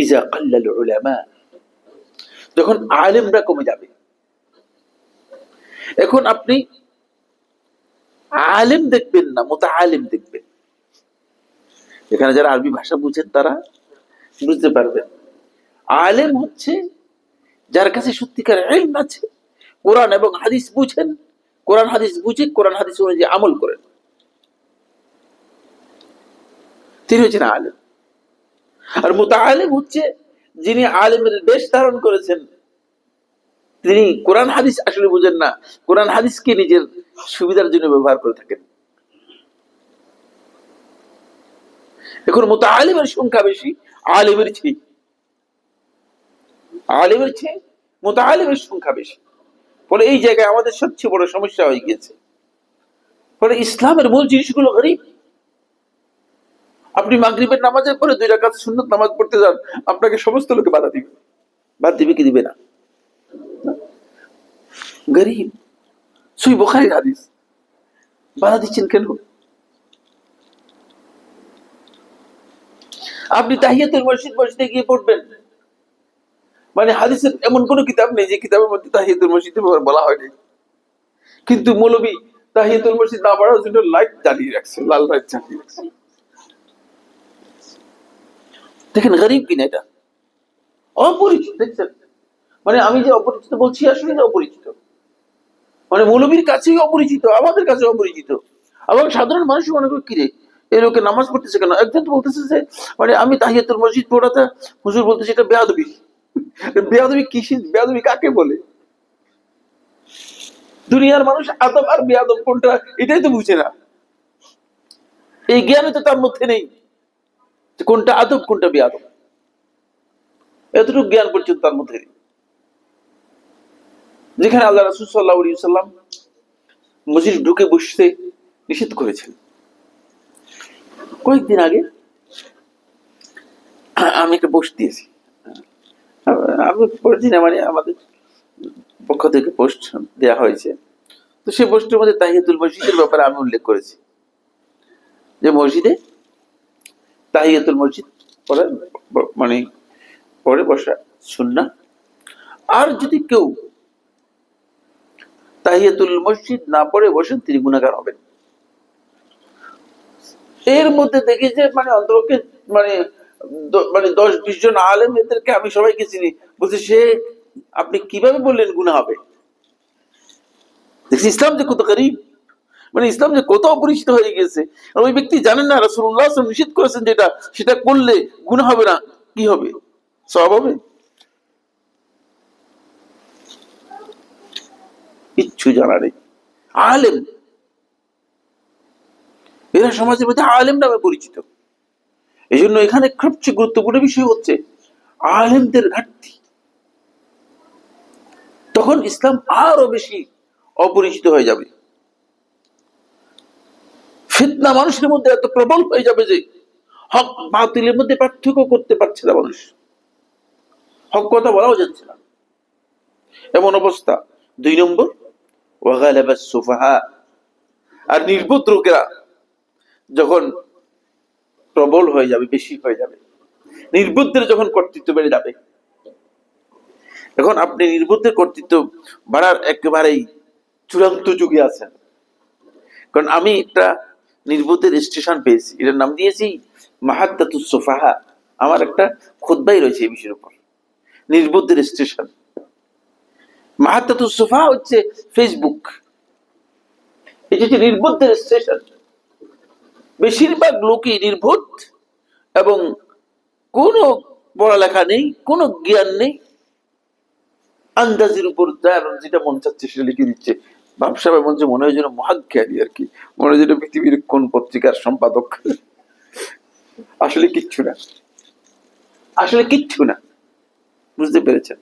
Speaker 1: ইজা কাল্লাল উলামা, যখন আলেমরা কমে যাবে। এখন আপনি আলেম দেখবেন না, মুতাআলিম দেখবেন। এখানে যারা আরবি ভাষা বুঝেন তারা বুঝতে পারবেন। আলেম হচ্ছে যার কাছে সত্যিকার ইলম আছে, কোরআন এবং হাদিস বুঝেন, কোরআন হাদিস বুঝে কোরআন হাদিস অনুযায়ী আমল করেন, তিনি হচ্ছেন আলেম। আর মুতাআলিম হচ্ছে যিনি আলেমের বেশ ধারণ করেছেন, তিনি কোরআন হাদিস আসলে বুঝেন না, কোরআন হাদিসকে নিজের সুবিধার জন্য ব্যবহার করে থাকেন। এখন মুতাআলিমের সংখ্যা বেশি আলেমের চেয়ে, আলেমের চেয়ে মুতাআলিমের সংখ্যা বেশি। ফলে এই জায়গায় আমাদের সবচেয়ে বড় সমস্যা হয়ে গিয়েছে। ফলে ইসলামের মূল জিনিসগুলো গরীব। আপনি মাগরিবের নামাজের পরে 2 রাকাত সুন্নত নামাজ পড়তে যান, আপনাকে সমস্ত লোকে বাধা দিবে। বাধা দিবে কি দিবে না? গরীব। সহিহ বুখারীর হাদিস, বাধা দিচ্ছেন কেন? আপনি তাহিয়াতুল মসজিদে গিয়ে পড়বেন, মানে হাদিসের এমন কোন কিতাব নেই যে কিতাবের মধ্যে তাহিয়াতুল মসজিদের ব্যাপারে বলা হয়নি, কিন্তু মৌলবী তাহিয়াতুল মসজিদ না পড়ার জন্য লাইট জ্বালিয়ে রাখছে, লাল লাইট জ্বালিয়ে রাখছে। দেখেন গরীব কিনা, এটা অপরিচিত। দেখছেন, মানে আমি যে অপরিচিত বলছি আসলে যে অপরিচিত, মানে মৌলবীর কাছেই অপরিচিত, আমাদের কাছে অপরিচিত। এবং সাধারণ মানুষ মনে করে কিরে এই লোকে নামাজ পড়তেছে কেন? একজন তো বলতেছে যে মানে আমি তাহিয়াতুল মসজিদ পড়াতে, হুজুর বলতেছে এটা বেয়াদবি। বেয়াদবি কিসের? বেয়াদবি কাকে বলে? দুনিয়ার মানুষ আদব আর বেয়াদব কোনটা এটাই তো বুঝে না। এই জ্ঞান তো তার মধ্যে নেই, কোনটা আদব কোনটা বেয়াদব, এতটুকু জ্ঞান পর্যন্ত তার মধ্যে নেই। যেখানে আল্লাহ রাসূল সাল্লাল্লাহু আলাইহি ওয়াসাল্লাম মসজিদে ঢুকে বসতে নিষেধ করেছেন। কয়েকদিন আগে আমি একটা পোস্ট দিয়েছি, আমি পড়ছি না, মানে আমাদের পক্ষ থেকে পোস্ট দেয়া হয়েছে। তো সেই পোস্টের মধ্যে তাহিয়াতুল মসজিদের ব্যাপারে আমি উল্লেখ করেছি যে মসজিদে তাহিয়াতুল মসজিদ পড়া মানে পড়ে বসা সুন্নাহ। আর যদি কেউ তাহিয়াতুল মসজিদ না পড়ে বসেন তিনি গুনাহগার হবেন। এর মধ্যে দেখি যে মানে অন্তরকে মানে 10-20 জন আলেম, এদেরকে আমি সবাইকে চিনি, বলছে সে আপনি কিভাবে বললেন গুনাহ হবে? দেখছি ইসলাম যে কত গরীব, মানে ইসলাম যে কত অপরিচিত হয়ে গেছে। আর ওই ব্যক্তি জানেন না রাসূলুল্লাহ সাল্লাল্লাহু আলাইহি ওয়াসাল্লাম নিষেধ করেছেন যেটা, সেটা করলে গুনাহ হবে না, কি হবে? সওয়াব হবে? কিচ্ছু জানা নেই। আলেম, এরা সমাজের মধ্যে আলেম নামে পরিচিত। এই জন্য এখানে সবচেয়ে গুরুত্বপূর্ণ বিষয় হচ্ছে আলেমদের ঘাটতি। তখন ইসলাম আরো বেশি অপরিচিত হয়ে যাবে। ফিতনা মানুষের মধ্যে এত প্রবল হয়ে যাবে যে হক বাতিলের মধ্যে পার্থক্য করতে পারছে না মানুষ, হক কথা বলাও যাচ্ছে না, এমন অবস্থা। 2 নম্বর, ওয়াগালাবাস সুফাহা, আর নির্বোধ লোকেরা যখন প্রবল হয়ে যাবে, বেশি হয়ে যাবে, নির্বুদ্ধের যখন কর্তৃত্ব বেড়ে যাবে। এখন আপনি নির্বুদ্ধের কর্তৃত্ব বাড়ার একেবারেই চূড়ান্ত যুগে আছেন। কারণ আমি একটা নির্বুদ্ধের স্টেশন পেয়েছি, এটার নাম দিয়েছি মাহাত্তাতুস সুফাহা। আমার একটা খুতবাই রয়েছে এই বিষয়ের উপর, নির্বুদ্ধের স্টেশন। মাহাত্তাতুস সুফাহা হচ্ছে ফেসবুক। এই যে নির্বোধের স্টেশন, বেশিরভাগ লোকই নির্বোধ এবং কোনো পড়ালেখা নেই, কোনো জ্ঞান নেই, আন্দাজের উপর যেটা মন চাচ্ছে সেটা লিখে দিচ্ছে। ব্যবসা মঞ্চে মনে হয় যেন মহাজ্ঞানী আর কি, মনে হয় যেন পৃথিবীর কোন পত্রিকার সম্পাদক। আসলে কিচ্ছু না, আসলে কিচ্ছু না। বুঝতে পেরেছেন?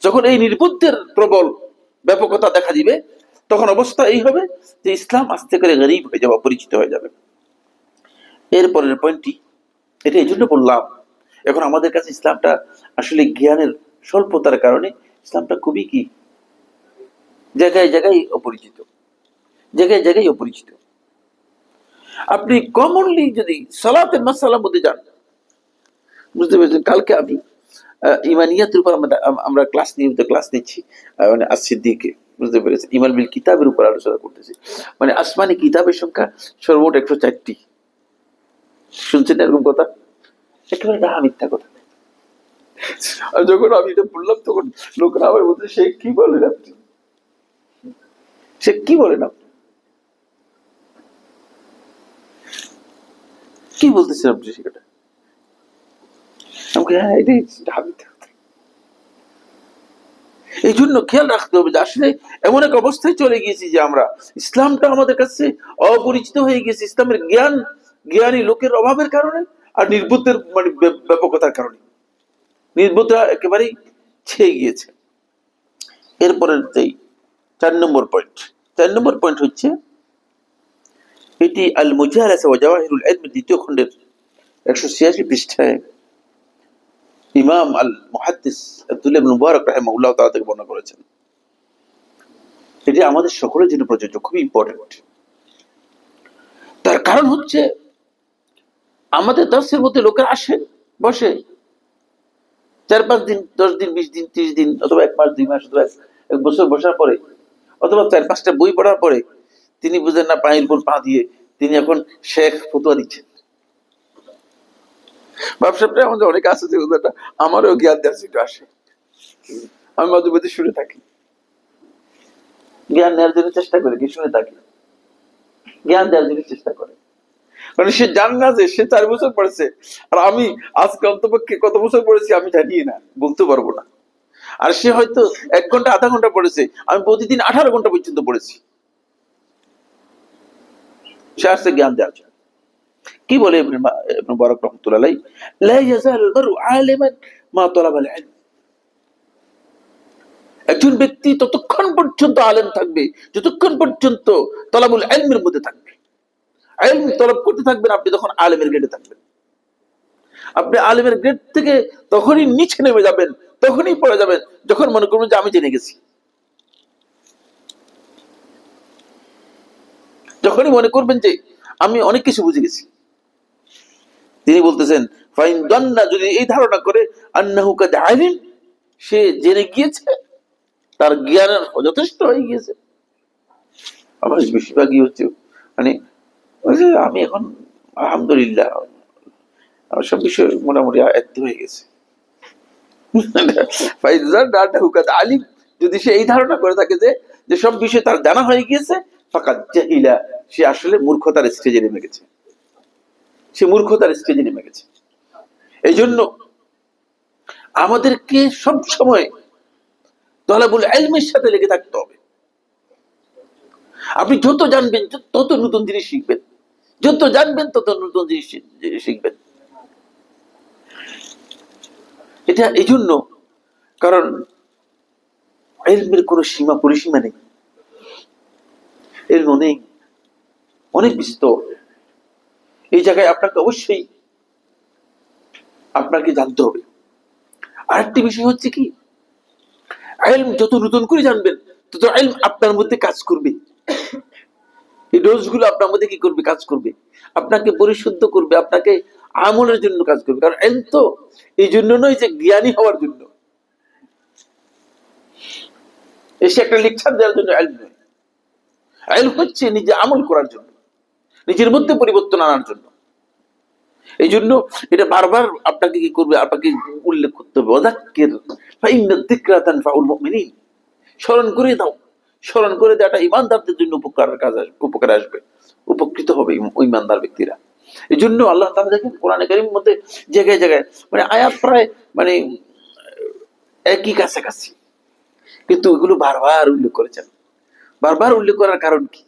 Speaker 1: যখন এই নির্বুদ্ধের প্রবল ব্যাপকতা দেখা দিবে, তখন অবস্থা এই হবে যে ইসলাম আস্তে করে গরিব হয়ে যাবে, অপরিচিত হয়ে যাবে। এরপরের পয়েন্টটি, এটা এই জন্য বললাম, এখন আমাদের কাছে ইসলামটা আসলে জ্ঞানের স্বল্পতার কারণে ইসলামটা খুবই কি জায়গায় জায়গায় অপরিচিত, জায়গায় জায়গায় অপরিচিত। আপনি কমনলি যদি সালাতের মাসালার মধ্যে যান, বুঝতে পেরেছেন? কালকে আমি ইমানিয়াতের উপর আমরা নিয়মিত ক্লাস নিচ্ছি, মানে আসিদ্দিকে, বুঝতে পেরেছেন? ইমান বিল কিতাবের উপর আলোচনা করতেছি। মানে আসমানি কিতাবের সংখ্যা সর্বমোট 104টি। শুনছেন এরকম কথা? একেবারে না মিথ্যা কথা। আর যখন আমি এটা বললাম তখন লোকরা আবার বলছে, সে কি বলেন আপনি, সে কি বলেন আপনি, কি বলতেছেন আপনি সেটা? আমাকে হ্যাঁ, এটাই মিথ্যা কথা। এই জন্য খেয়াল রাখতে হবে যে আসলে এমন এক অবস্থায় চলে গিয়েছি যে আমরা ইসলামটা আমাদের কাছে অপরিচিত হয়ে গেছে, ইসলামের জ্ঞানী লোকের অভাবের কারণে আর নির্বুদ্ধের মানে ব্যাপকতার কারণে নির্বুদ্ধরা একেবারেই ছেয়ে গিয়েছে। এরপরের 4 নম্বর পয়েন্ট হচ্ছে এটি আল মুজালাসা ওয়া জাওয়াহিরুল ইলম দ্বিতীয় খণ্ডের 186 পৃষ্ঠায় ইমাম আল মুহাদ্দিস আব্দুল্লাহ ইবনে মুবারক রাহিমাহুল্লাহ তাআলা থেকে বর্ণনা করেছেন। এটি আমাদের সকলের জন্য প্রযোজ্য, খুবই ইম্পর্টেন্ট। তার কারণ হচ্ছে আমাদের দার্সের মধ্যে লোকেরা আসে, বসে 4-5 দিন, 10 দিন, 20 দিন, 30 দিন, অথবা 1 মাস, 2 মাস, অথবা 1 বছর বসার পরে, অথবা 4-5টা বই পড়ার পরে তিনি বুঝেন না পায়ের উপর পা দিয়ে তিনি এখন শেখ ফতোয়া দিচ্ছেন। ব্যবসাটা আমাদের অনেক আছে যে আমারও জ্ঞান দেওয়ার একটু আসে, আমি মাঝে মধ্যে শুনে থাকি, জ্ঞান নেওয়ার জন্য চেষ্টা করে, কি শুনে থাকি, জ্ঞান দেওয়ার জন্য চেষ্টা করে। মানে সে জান না যে সে 4 বছর পড়েছে, আর আমি আজকে অন্তপক্ষে কত বছর পড়েছি আমি জানি না, বলতে পারবো না। আর সে হয়তো 1 ঘন্টা, আধা ঘন্টা পড়েছে, আমি প্রতিদিন 18 ঘন্টা পর্যন্ত পড়েছি। সে আসছে জ্ঞান দেওয়ার জন্য। কি বলে ইবনে মুবারক রাহমাতুল্লাহ আলাইহি, লা ইয়াজালুল মারউ আলিমান মা তালাবাল ইলম। একজন ব্যক্তি ততক্ষণ পর্যন্ত আলেম থাকবে যতক্ষণ পর্যন্ত তলাবুল ইলমের মধ্যে থাকবে। ইলম তলব করতে থাকবেন আপনি, তখন আলেমের গ্রেডে থাকবেন। আপনি আলেমের গ্রেড থেকে তখনই নিচে নেমে যাবেন, তখনই পড়ে যাবেন যখন মনে করবেন যে আমি জেনে গেছি, যখনই মনে করবেন যে আমি অনেক কিছু বুঝে গেছি। তিনি বলতেছেন ফাইন দান্না, যদি এই ধারণা করে আন্নাহু কাদ আলিম, সে জেনে গিয়েছে, তার জ্ঞান যথেষ্ট হয়ে গিয়েছে। আমার বেশিরভাগই হচ্ছে মানে আমি এখন আলহামদুলিল্লাহ আমার সব বিষয় মোটামুটি আয়ত্ত হয়ে গেছে। আলিম, যদি সে এই ধারণা করে থাকে যে সব বিষয় তার জানা হয়ে গিয়েছে, ফাকাদ জাহিলা, সে আসলে মূর্খতার স্টেজে নেমে গেছে, সে মূর্খতার স্টেজে নেমে গেছে। এই জন্য আমাদেরকে সব সময় তলাবুল ইলমের সাথে লেগে থাকতে হবে। আপনি যত জানবেন তত নতুন জিনিস শিখবেন, যত জানবেন তত নতুন জিনিস শিখবেন। এটা এই জন্য, কারণ ইলমের কোনো সীমা পরিসীমা নেই, ইলম অনেক বিস্তর। এই জায়গায় আপনাকে অবশ্যই আপনাকে জানতে হবে। আরেকটি বিষয় হচ্ছে কি, ইলম যত নতুন করে জানবেন তত ইলম আপনার মধ্যে কাজ করবে, এই ডোজগুলো আপনার মধ্যে কি করবে, কাজ করবে, আপনাকে পরিশুদ্ধ করবে, আপনাকে আমলের জন্য কাজ করবে। কারণ ইলম তো এই জন্য নয় যে জ্ঞানী হওয়ার জন্য, এসে একটা লেকচার দেওয়ার জন্য ইলম নয়। ইলম হচ্ছে নিজে আমল করার জন্য, নিজের মধ্যে পরিবর্তন আনার জন্য। এই জন্য এটা বারবার আপনাকে কি করবে, আপনাকে উল্লেখ করতে হবে। ওয়াযাক্কির ফাইন্না যিকরা তানফাউল মুমিনিন, স্মরণ করে দাও, স্মরণ করে দেওয়াটা ইমানদারদের জন্য উপকারে আসবে, উপকৃত হবে ওই ইমানদার ব্যক্তিরা। এই জন্য আল্লাহ তাআলা দেখেন কোরআনে কারীমের মধ্যে জায়গায় জায়গায় মানে আয়াত প্রায় মানে একই কাছাকাছি, কিন্তু এগুলো বারবার উল্লেখ করেছেন। বারবার উল্লেখ করার কারণ কি?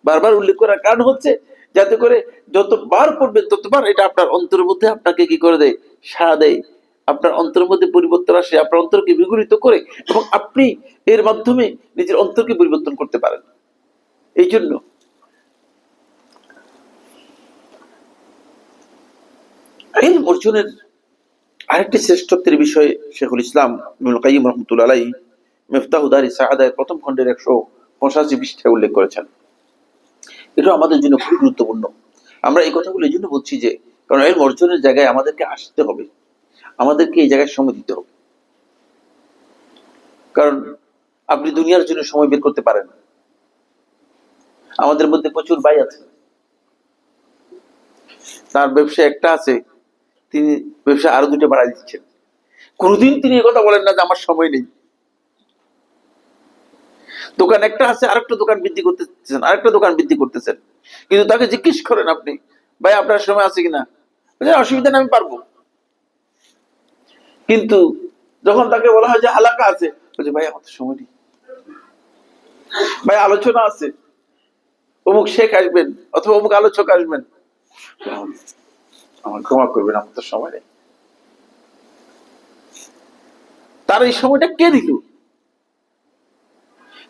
Speaker 1: বারবার উল্লেখ করার কারণ হচ্ছে যাতে করে যতবার পড়বেন ততবার এটা আপনার অন্তরের মধ্যে আপনাকে কি করে দেয়, সাড়া দেয়, আপনার অন্তরের মধ্যে পরিবর্তন আসে, আপনার অন্তরকে বিগলিত করে, এবং আপনি এর মাধ্যমে নিজের অন্তরকে পরিবর্তন করতে পারেন। এই জন্য ইলম অর্জনের আরেকটি শ্রেষ্ঠত্বের বিষয়ে শেখুল ইসলাম ইবনুল কাইয়্যিম রাহমাতুল্লাহ আলাইহি মিফতাহু দারিস সাআদার প্রথম খণ্ডের 185 পৃষ্ঠায় উল্লেখ করেছেন। এটা আমাদের জন্য খুব গুরুত্বপূর্ণ। আমরা এই কথাগুলো এই জন্য বলছি যে, কারণ ইলম অর্জনের জায়গায় আমাদেরকে আসতে হবে, আমাদেরকে এই জায়গায় সময় দিতে হবে। কারণ আপনি দুনিয়ার জন্য সময় বের করতে পারেন। আমাদের মধ্যে প্রচুর ভাই আছে, তার ব্যবসা একটা আছে, তিনি ব্যবসা আরো 2টা বাড়াই দিচ্ছেন। কোনদিন তিনি এই কথা বলেন না যে আমার সময় নেই। দোকান একটা আছে, আরেকটা দোকান বৃদ্ধি করতেছেন, আরেকটা দোকান বৃদ্ধি করতেছেন, কিন্তু তাকে জিজ্ঞেস করেন আপনি, ভাই আপনার সময় আছে কিনা? অসুবিধা নেই, আমি পারবো। কিন্তু যখন তাকে বলা হয় যে হালাকা আছে, বলছে ভাই আমার তো সময় নেই, ভাই আলোচনা আছে, অমুক শেখ আসবেন অথবা অমুক আলোচক আসবেন, আমার ক্ষমা করবেন, আমার তো সময় নেই। তার এই সময়টা কে দিল?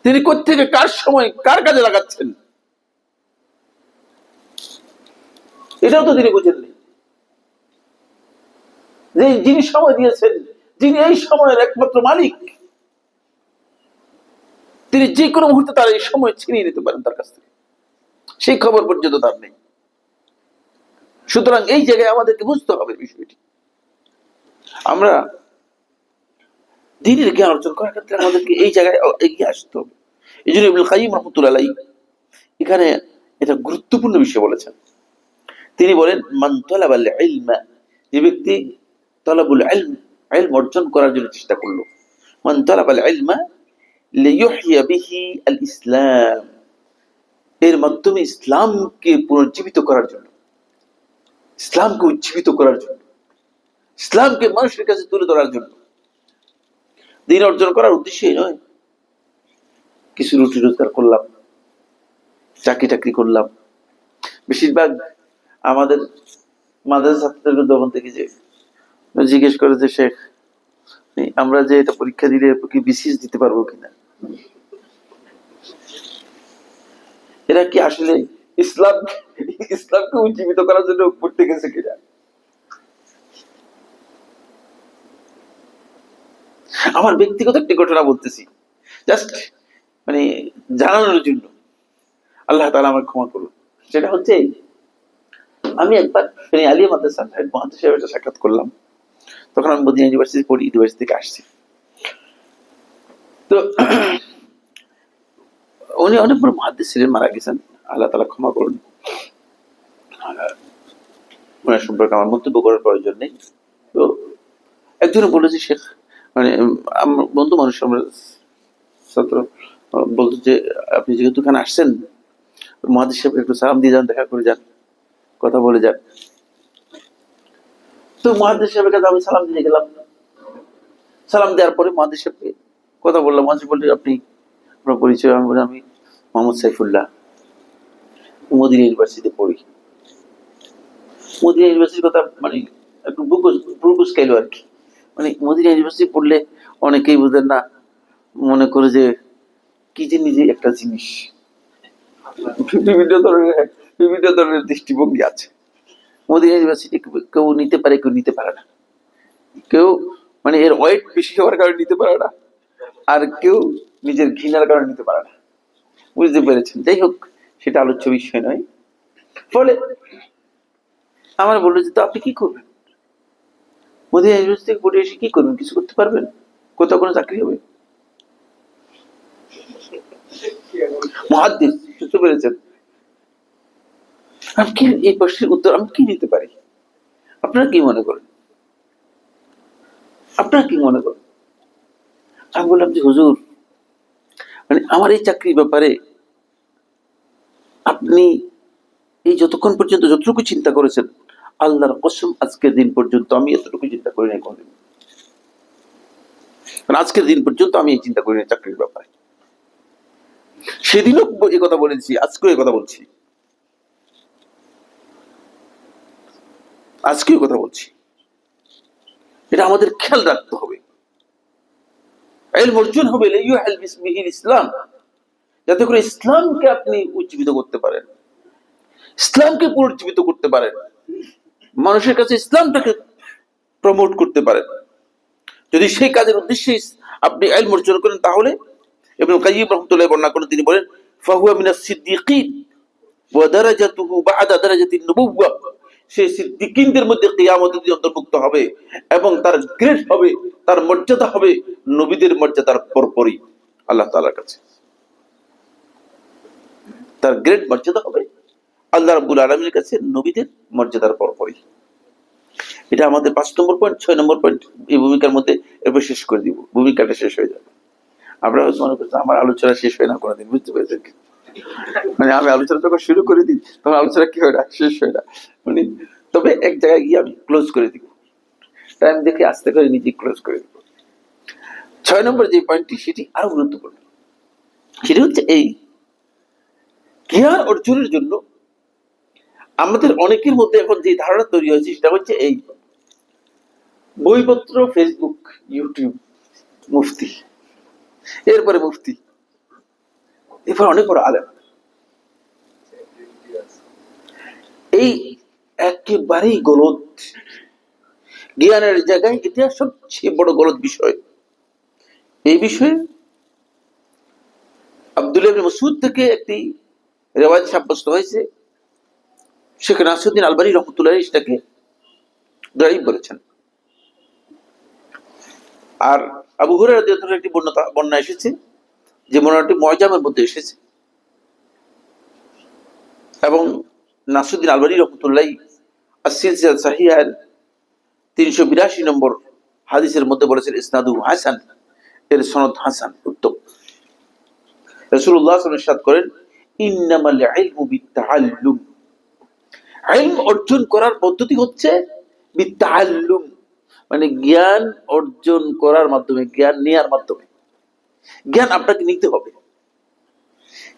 Speaker 1: তিনি কোত্থেকে কার সময় কার কাজে লাগাচ্ছেন, এটাও তো তিনি বুঝেননি। যে যিনি সময় দিয়েছেন, যিনি এই সময়ের একমাত্র মালিক, তিনি যে কোনো মুহূর্তে তার এই সময় ছিনিয়ে নিতে পারেন তার কাছ থেকে, সেই খবর পর্যন্ত তার নেই। সুতরাং এই জায়গায় আমাদেরকে বুঝতে হবে বিষয়টি। আমরা দ্বীনের জ্ঞান অর্জন করার ক্ষেত্রে আমাদেরকে এই জায়গায় এগিয়ে আসতে হবে। এই জন্য ইবনুল কাইয়্যিম রাহমাতুল্লাহ আলাইহি এখানে এটা গুরুত্বপূর্ণ বিষয় বলেছেন। তিনি বলেন, মান তালাবাল ইলমা, যে ব্যক্তি তালাবুল ইলম, ইলম অর্জন করার জন্য চেষ্টা করলো, মান তালাবাল ইলমা লিইহইয়া বিহি আল ইসলাম, এর মাধ্যমে ইসলামকে পুনর্জীবিত করার জন্য, ইসলামকে উজ্জীবিত করার জন্য, ইসলামকে মানুষের কাছে তুলে ধরার জন্য। দ্বীন অর্জন করার উদ্দেশ্যই নয় কিছু রুটি রোজগার করলাম, চাকরি টাকরি করলাম। বেশিরভাগ আমাদের মাদ্রাসা ছাত্রদেরকে যখন থেকে যে জিজ্ঞেস করে যে শেখ আমরা যে এটা পরীক্ষা দিলে কি বিসিএস দিতে পারবো কিনা, এরা কি আসলে ইসলামকে উজ্জীবিত করার জন্য পড়তে গেছে কিনা? আমার ব্যক্তিগত একটি ঘটনা বলতেছি, জাস্ট মানে জানানোর জন্য, আল্লাহ তাআলা আমাকে ক্ষমা করুন। সেটা হচ্ছে, আমি একবার ফেনী আলিয়া মাদ্রাসা সাহেবের সাক্ষাৎ করলাম। তখন আমি মদিনা ইউনিভার্সিটি পড়ি, ইউনিভার্সিটি থেকে আসছি। তো উনি অনেক বড় মুহাদ্দিস ছিলেন, মারা গেছেন, আল্লাহ তাআলা ক্ষমা করুন। ওনার সম্পর্কে আমার মন্তব্য করার প্রয়োজন নেই। তো একজনে বলেছে শেখ, মানে আমার বন্ধু মানুষ, আমরা ছাত্র, বলতো যে আপনি যেহেতু এখানে আসছেন, মুহাদ্দিস সাহেব একটু সালাম দিয়ে যান, দেখা করে যান, কথা বলে যান। তো মুহাদ্দিস সাহেবের কাছে আমি সালাম দিয়ে গেলাম। সালাম দেওয়ার পরে মুহাদ্দিস সাহেবকে কথা বললাম। মুহাদ্দিস বললেন, আপনি আপনার পরিচয়? আমি বললাম, আমি মোহাম্মদ সাইফুল্লাহ, মদিনা ইউনিভার্সিটিতে পড়ি। মদিনা ইউনিভার্সিটির কথা মানে একটু বুকুস খাইলো আর কি। মানে মদিনা ইউনিভার্সিটি পড়লে অনেকেই বুঝেন না, মনে করে যে কি যে নিজে একটা জিনিস, বিভিন্ন ধরনের দৃষ্টিভঙ্গি আছে। মদিনা ইউনিভার্সিটি কেউ নিতে পারে, কেউ নিতে পারে না। কেউ মানে এর ওয়েট বেশি হওয়ার কারণে নিতে পারে না, আর কেউ নিজের ঘৃণার কারণে নিতে পারে না। বুঝতে পেরেছেন? যাই হোক, সেটা আলোচ্য বিষয় নয়। ফলে আমার বললো যে, তো আপনি কি করবেন? মদিনা ইউনিভার্সিটি থেকে পড়ে এসে কি করবেন? কিছু করতে পারবেন? কোথাও কোনো চাকরি হবে? মুহাদ্দিস, বুঝতে পেরেছেন? আমি কি এই প্রশ্নের উত্তর আমি কি দিতে পারি? আপনারা কি মনে করেন? আপনারা কি মনে করেন? আমি বললাম যে, হুজুর, মানে আমার এই চাকরির ব্যাপারে আপনি এই যতক্ষণ পর্যন্ত যতটুকু চিন্তা করেছেন, আল্লাহর কসম আজকের দিন পর্যন্ত আমি এতটুকু চিন্তা করি নাই কোনদিন। আজকের দিন পর্যন্ত আমি এই চিন্তা করি না চাকরির ব্যাপারে। সেদিনও এই কথা বলেছি, আজকেও এই কথা বলছি, আজকেও কথা বলছি। এটা আমাদের খেয়াল রাখতে হবে। ইলম অর্জন হবে ইসলাম, যাতে করে ইসলামকে আপনি উজ্জীবিত করতে পারেন, ইসলামকে পুনর্জীবিত করতে পারেন, মানুষের কাছে ইসলামটাকে প্রমোট করতে পারেন। যদি সেই কাজের উদ্দেশ্যে আপনি ইলম অর্জন করেন, তাহলে ইবনে কাইয়্যিম রাহমাতুল্লাহ বর্ণনা করেন, তিনি বলেন ফাহুয়া মিনাস সিদ্দিকিন ওয়া দারাজাতুহু বা'দা দারাজাতিন নবুওয়াহ, সে সিদ্দিকিনদের মধ্যে কিয়ামতের দিন অন্তর্ভুক্ত হবে এবং তার গ্রেড হবে, তার মর্যাদা হবে নবীদের মর্যাদার পরপরই আল্লাহ তাআলার কাছে। তার গ্রেড মর্যাদা হবে আল্লাহ রাব্বুল আলামিনের কাছে নবীদের মর্যাদার পরপরই। এটা আমাদের 5 নম্বর পয়েন্ট। 6 নম্বর পয়েন্ট এই ভূমিকার মধ্যে এরপর শেষ করে দিব, ভূমিকাটা শেষ হয়ে যাবে। আপনারা মনে করছেন আমার আলোচনা শেষ হয় না কোনোদিন, বুঝতে পেরেছেন? মানে আমি আলোচনা যখন শুরু করে দিই তখন আলোচনা কি হয় না, শেষ হয় না। মানে তবে এক জায়গায় গিয়ে আমি ক্লোজ করে দিব, টাইম দেখে আস্তে করে নিজে ক্লোজ করে দিব। 6 নম্বর যে পয়েন্টটি, সেটি আরো গুরুত্বপূর্ণ। সেটি হচ্ছে এই জ্ঞান অর্জনের জন্য আমাদের অনেকের মধ্যে এখন যে ধারণা তৈরি হয়েছে, সেটা হচ্ছে এই বইপত্র, ফেসবুক, ইউটিউব, মুফতি, এরপরে মুফতি, এরপর অনেক বড় আলেম। এই একেবারেই গলত। জ্ঞানের জায়গায় এটা সবচেয়ে বড় গলত বিষয়। এই বিষয়ে আব্দুল্লাহ ইবনে মাসউদ থেকে একটি রিওয়ায়াত সাব্যস্ত হয়েছে, শেখ নাসিরউদ্দিন আলবানী রহমাতুল্লাহ সেটাকে দায়ী বলেছেন। আর আবু হুরায়রা রাদিয়াল্লাহু আনহু একটি বর্ণনা এসেছে, যে বর্ণনাটি মুআজামের মধ্যে এসেছে, এবং নাসিরউদ্দিন আলবানী রহমাতুল্লাহ আস-সিলসিলা সাহিহার 382 নম্বর হাদিসের মধ্যে বলেছেন ইসনাদু হাসান, এর সনদ হাসান, উত্তম। রাসূলুল্লাহ সাল্লাল্লাহু আলাইহি ওয়াসাল্লাম ইরশাদ করেন ইন্নামাল ইলমু বিত-তাআল্লুম, ইলম অর্জন করার পদ্ধতি হচ্ছে বিত-তাআল্লুম, মানে জ্ঞান অর্জন করার মাধ্যমে, জ্ঞান নেয়ার মাধ্যমে। জ্ঞান আপনাকে নিতে হবে।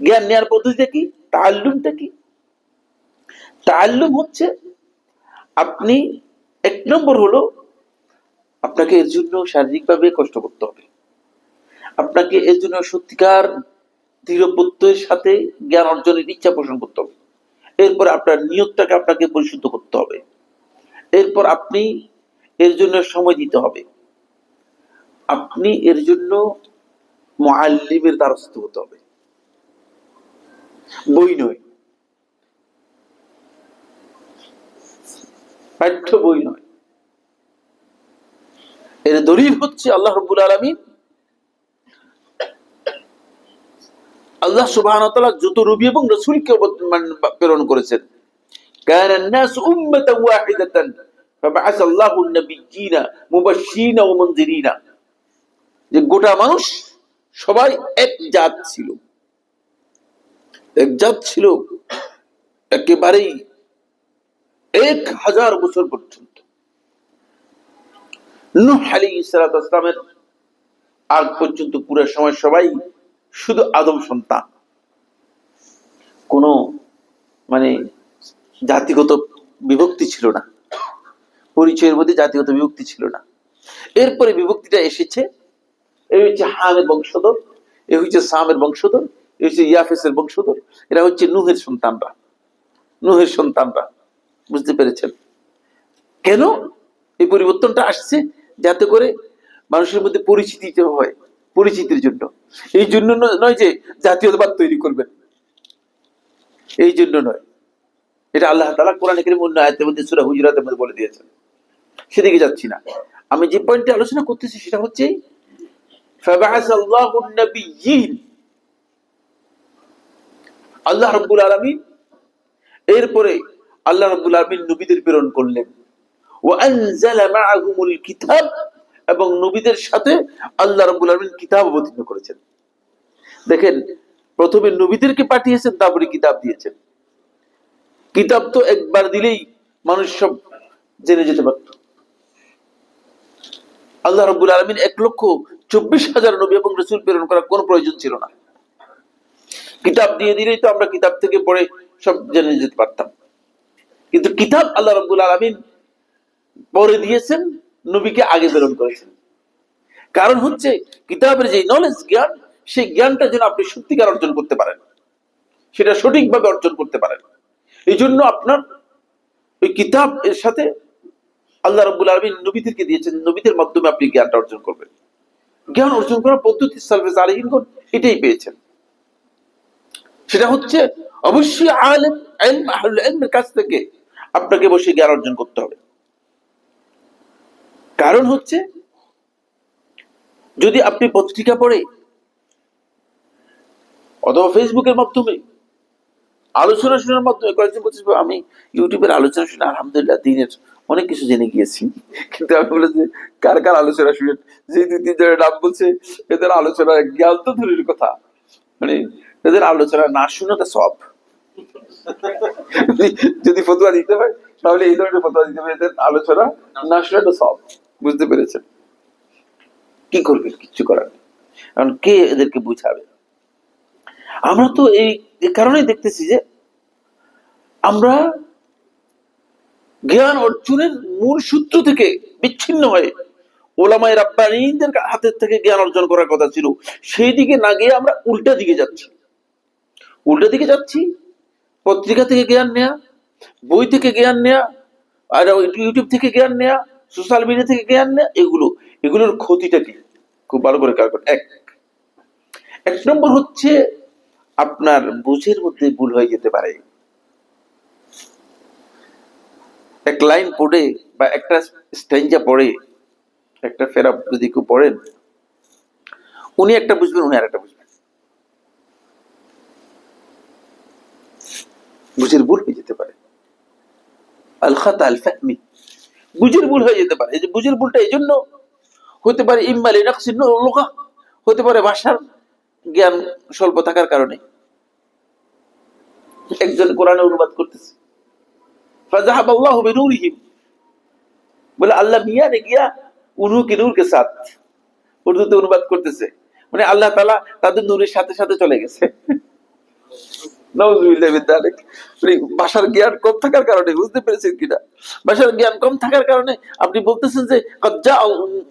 Speaker 1: জ্ঞান নেয়ার পদ্ধতিটা কি? তাআল্লুমটা কি? তাআল্লুম হচ্ছে আপনি, এক নম্বর হলো আপনাকে এর জন্য শারীরিকভাবে কষ্ট করতে হবে, আপনাকে এর জন্য সত্যিকার দৃঢ় প্রত্যয়ের সাথে জ্ঞান অর্জনের ইচ্ছা পোষণ করতে হবে। এরপর আপনার নিয়তটাকে আপনাকে পরিশুদ্ধ করতে হবে। এরপর আপনি এর জন্য সময় দিতে হবে। আপনি এর জন্য মুআল্লিমের দ্বারস্থ হতে হবে, বই নয়, পাঠ্য বই নয়। এর দলিল হচ্ছে আল্লাহ রাব্বুল আলামিন, আল্লাহ সুবহানাহু ওয়া তাআলা যত নবী এবং রাসূলকে প্রেরণ করেছেন, কানান নাস উম্মাতান ওয়াহিদাতান ফাবা'আসা আল্লাহু আন-নাবিয়্যিনা মুবাশশিরিনা ওয়া মুনযিরিনা, যে গোটা মানুষ সবাই এক জাত ছিল, এক জাত ছিল একেবারেই 1000 বছর পর্যন্ত। নূহ আলাইহিস সালাতু ওয়াস সালামের আগ পর্যন্ত পুরো সময় সবাই শুধু আদম সন্তান, কোনো মানে জাতিগত বিভক্তি ছিল না, পরিচয়ের মধ্যে জাতিগত বিভক্তি ছিল না। এরপরে বিভক্তিটা এসেছে, এই হচ্ছে হামের বংশধর, এই হচ্ছে সামের বংশধর, এই হচ্ছে ইয়াফেসের বংশধর, এরা হচ্ছে নূহের সন্তানরা, নূহের সন্তানরা। বুঝতে পেরেছেন কেন এই পরিবর্তনটা আসছে? যাতে করে মানুষের মধ্যে পরিচিতি হয়, পরিচিতির জন্য। এই জন্য নয় যে জাতীয়তাবাদ তৈরি করবেন, এই জন্য নয়। এটা আল্লাহ তাআলা কোরআনে কারীমে অন্য আয়াতের মধ্যে সূরা হুজুরাতের মধ্যে বলে দিয়েছেন, সেদিকে যাচ্ছি না। আমি যে পয়েন্টে আলোচনা করতেছি সেটা হচ্ছে ফাবা'আসাল্লাহু আন-নাবিয়্যিন, আল্লাহ রাব্বুল আলামিন, এরপরে আল্লাহ রাব্বুল আলামিন নবীদের প্রেরণ করলেন। ওয়া আনজালা মা'আহুমুল কিতাব, এবং নবীদের সাথে আল্লাহ রাব্বুল আলামিন কিতাব অবতীর্ণ করেছেন। দেখেন, প্রথমে নবীদেরকে পাঠিয়েছেন, তারপরে কিতাব দিয়েছেন। কিতাব তো একবার দিলেই মানুষ সব জেনে যেতে পারত। আল্লাহ রাব্বুল আলামিন 1,24,000 নবী এবং রাসূল প্রেরণ করার কোনো প্রয়োজন ছিল না। কিতাব দিয়ে দিলেই তো আমরা কিতাব থেকে পড়ে সব জেনে যেতে পারতাম। কিন্তু কিতাব আল্লাহ রাব্বুল আলামিন পরে দিয়েছেন, নবীকে আগে প্রেরণ করেছেন। কারণ হচ্ছে কিতাবের যে নলেজ, জ্ঞান, সেই জ্ঞানটা যেন আপনি সত্যিকার অর্জন করতে পারেন, সেটা সঠিকভাবে অর্জন করতে পারেন। এই জন্য আপনার ওই কিতাব এর সাথে আল্লাহ রাব্বুল আলামিন নবীদেরকে দিয়েছেন, নবীদের মাধ্যমে আপনি জ্ঞানটা অর্জন করবেন। জ্ঞান অর্জন করার পদ্ধতি সালফে সালেহিনগণ এটাই পেয়েছেন। সেটা হচ্ছে অবশ্যই আলেম, ইলম, আহলুল ইলমের কাছ থেকে আপনাকে বসে জ্ঞান অর্জন করতে হবে। কারণ হচ্ছে যদি আপনি পত্রিকা পড়ে অথবা ফেসবুকের মাধ্যমে আলোচনা শোনার মাধ্যমে, কয়েকজন বলছে আমি ইউটিউবের আলোচনা শুনে আলহামদুলিল্লাহ দিনের অনেক কিছু জেনে গিয়েছি, কিন্তু আমি বলেছি কার কার আলোচনা শুনেন? যে 2-3 জনের নাম বলছে, এদের আলোচনা জ্ঞান তো দূরের কথা, মানে এদের আলোচনা না শুনে তো সব। যদি ফতোয়া দিতে হয় তাহলে এই ধরনের ফতোয়া দিতে হবে, এদের আলোচনা না শুনে তো সব। বুঝতে পেরেছেন? কি করবেন? কিচ্ছু করার নেই। কারণ কে এদেরকে বুঝাবে? আমরা তো এই কারণেই দেখতেছি যে আমরা জ্ঞান অর্জনের মূল সূত্র থেকে বিচ্ছিন্ন হয়ে ওলামায়ে রাব্বানীদের হাতের থেকে জ্ঞান অর্জন করার কথা ছিল, সেই দিকে না গিয়ে আমরা উল্টা দিকে যাচ্ছি। উল্টা দিকে যাচ্ছি, পত্রিকা থেকে জ্ঞান নেয়া, বই থেকে জ্ঞান নেয়া, আর ইউটিউব থেকে জ্ঞান নেয়া, সোশ্যাল মিডিয়া থেকে জ্ঞান নেয়া। এগুলোর ক্ষতিটা কি? খুব ভালো করে খেয়াল করুন। এক নম্বর হচ্ছে আপনার বুঝের মধ্যে ভুল হয়ে যেতে পারে। এক লাইন পড়ে বা একটা স্ট্যাঞ্জা পড়ে, একটা ফেরা যদি কেউ পড়েন, উনি একটা বুঝবেন, উনি আর একটা বুঝবেন। বুঝের ভুল হয়ে যেতে পারে। আল খাতা আল ফাহমি, বুঝের ভুল হয়ে যেতে পারে। এই যে বুঝের ভুলটা এই জন্য হতে পারে, ইম্মা লিনাকসিন লুগা, হতে পারে ভাষার জ্ঞান স্বল্প থাকার কারণে। একজন কোরআনে অনুবাদ করতেছে, ফাযাহাবাল্লাহু বিনূরিহিম, বলে আল্লাহ মিয়া নে গিয়া উনহু কে নূর কে সাথ, উর্দুতে অনুবাদ করতেছে, মানে আল্লাহ তাআলা তাদের নূরের সাথে সাথে চলে গেছে। নাউযুবিল্লাহি মিন যালিক। ভাষার জ্ঞান কম থাকার কারণে, বুঝতে পেরেছেন কিনা? ভাষার জ্ঞান কম থাকার কারণে আপনি বলতেছেন যে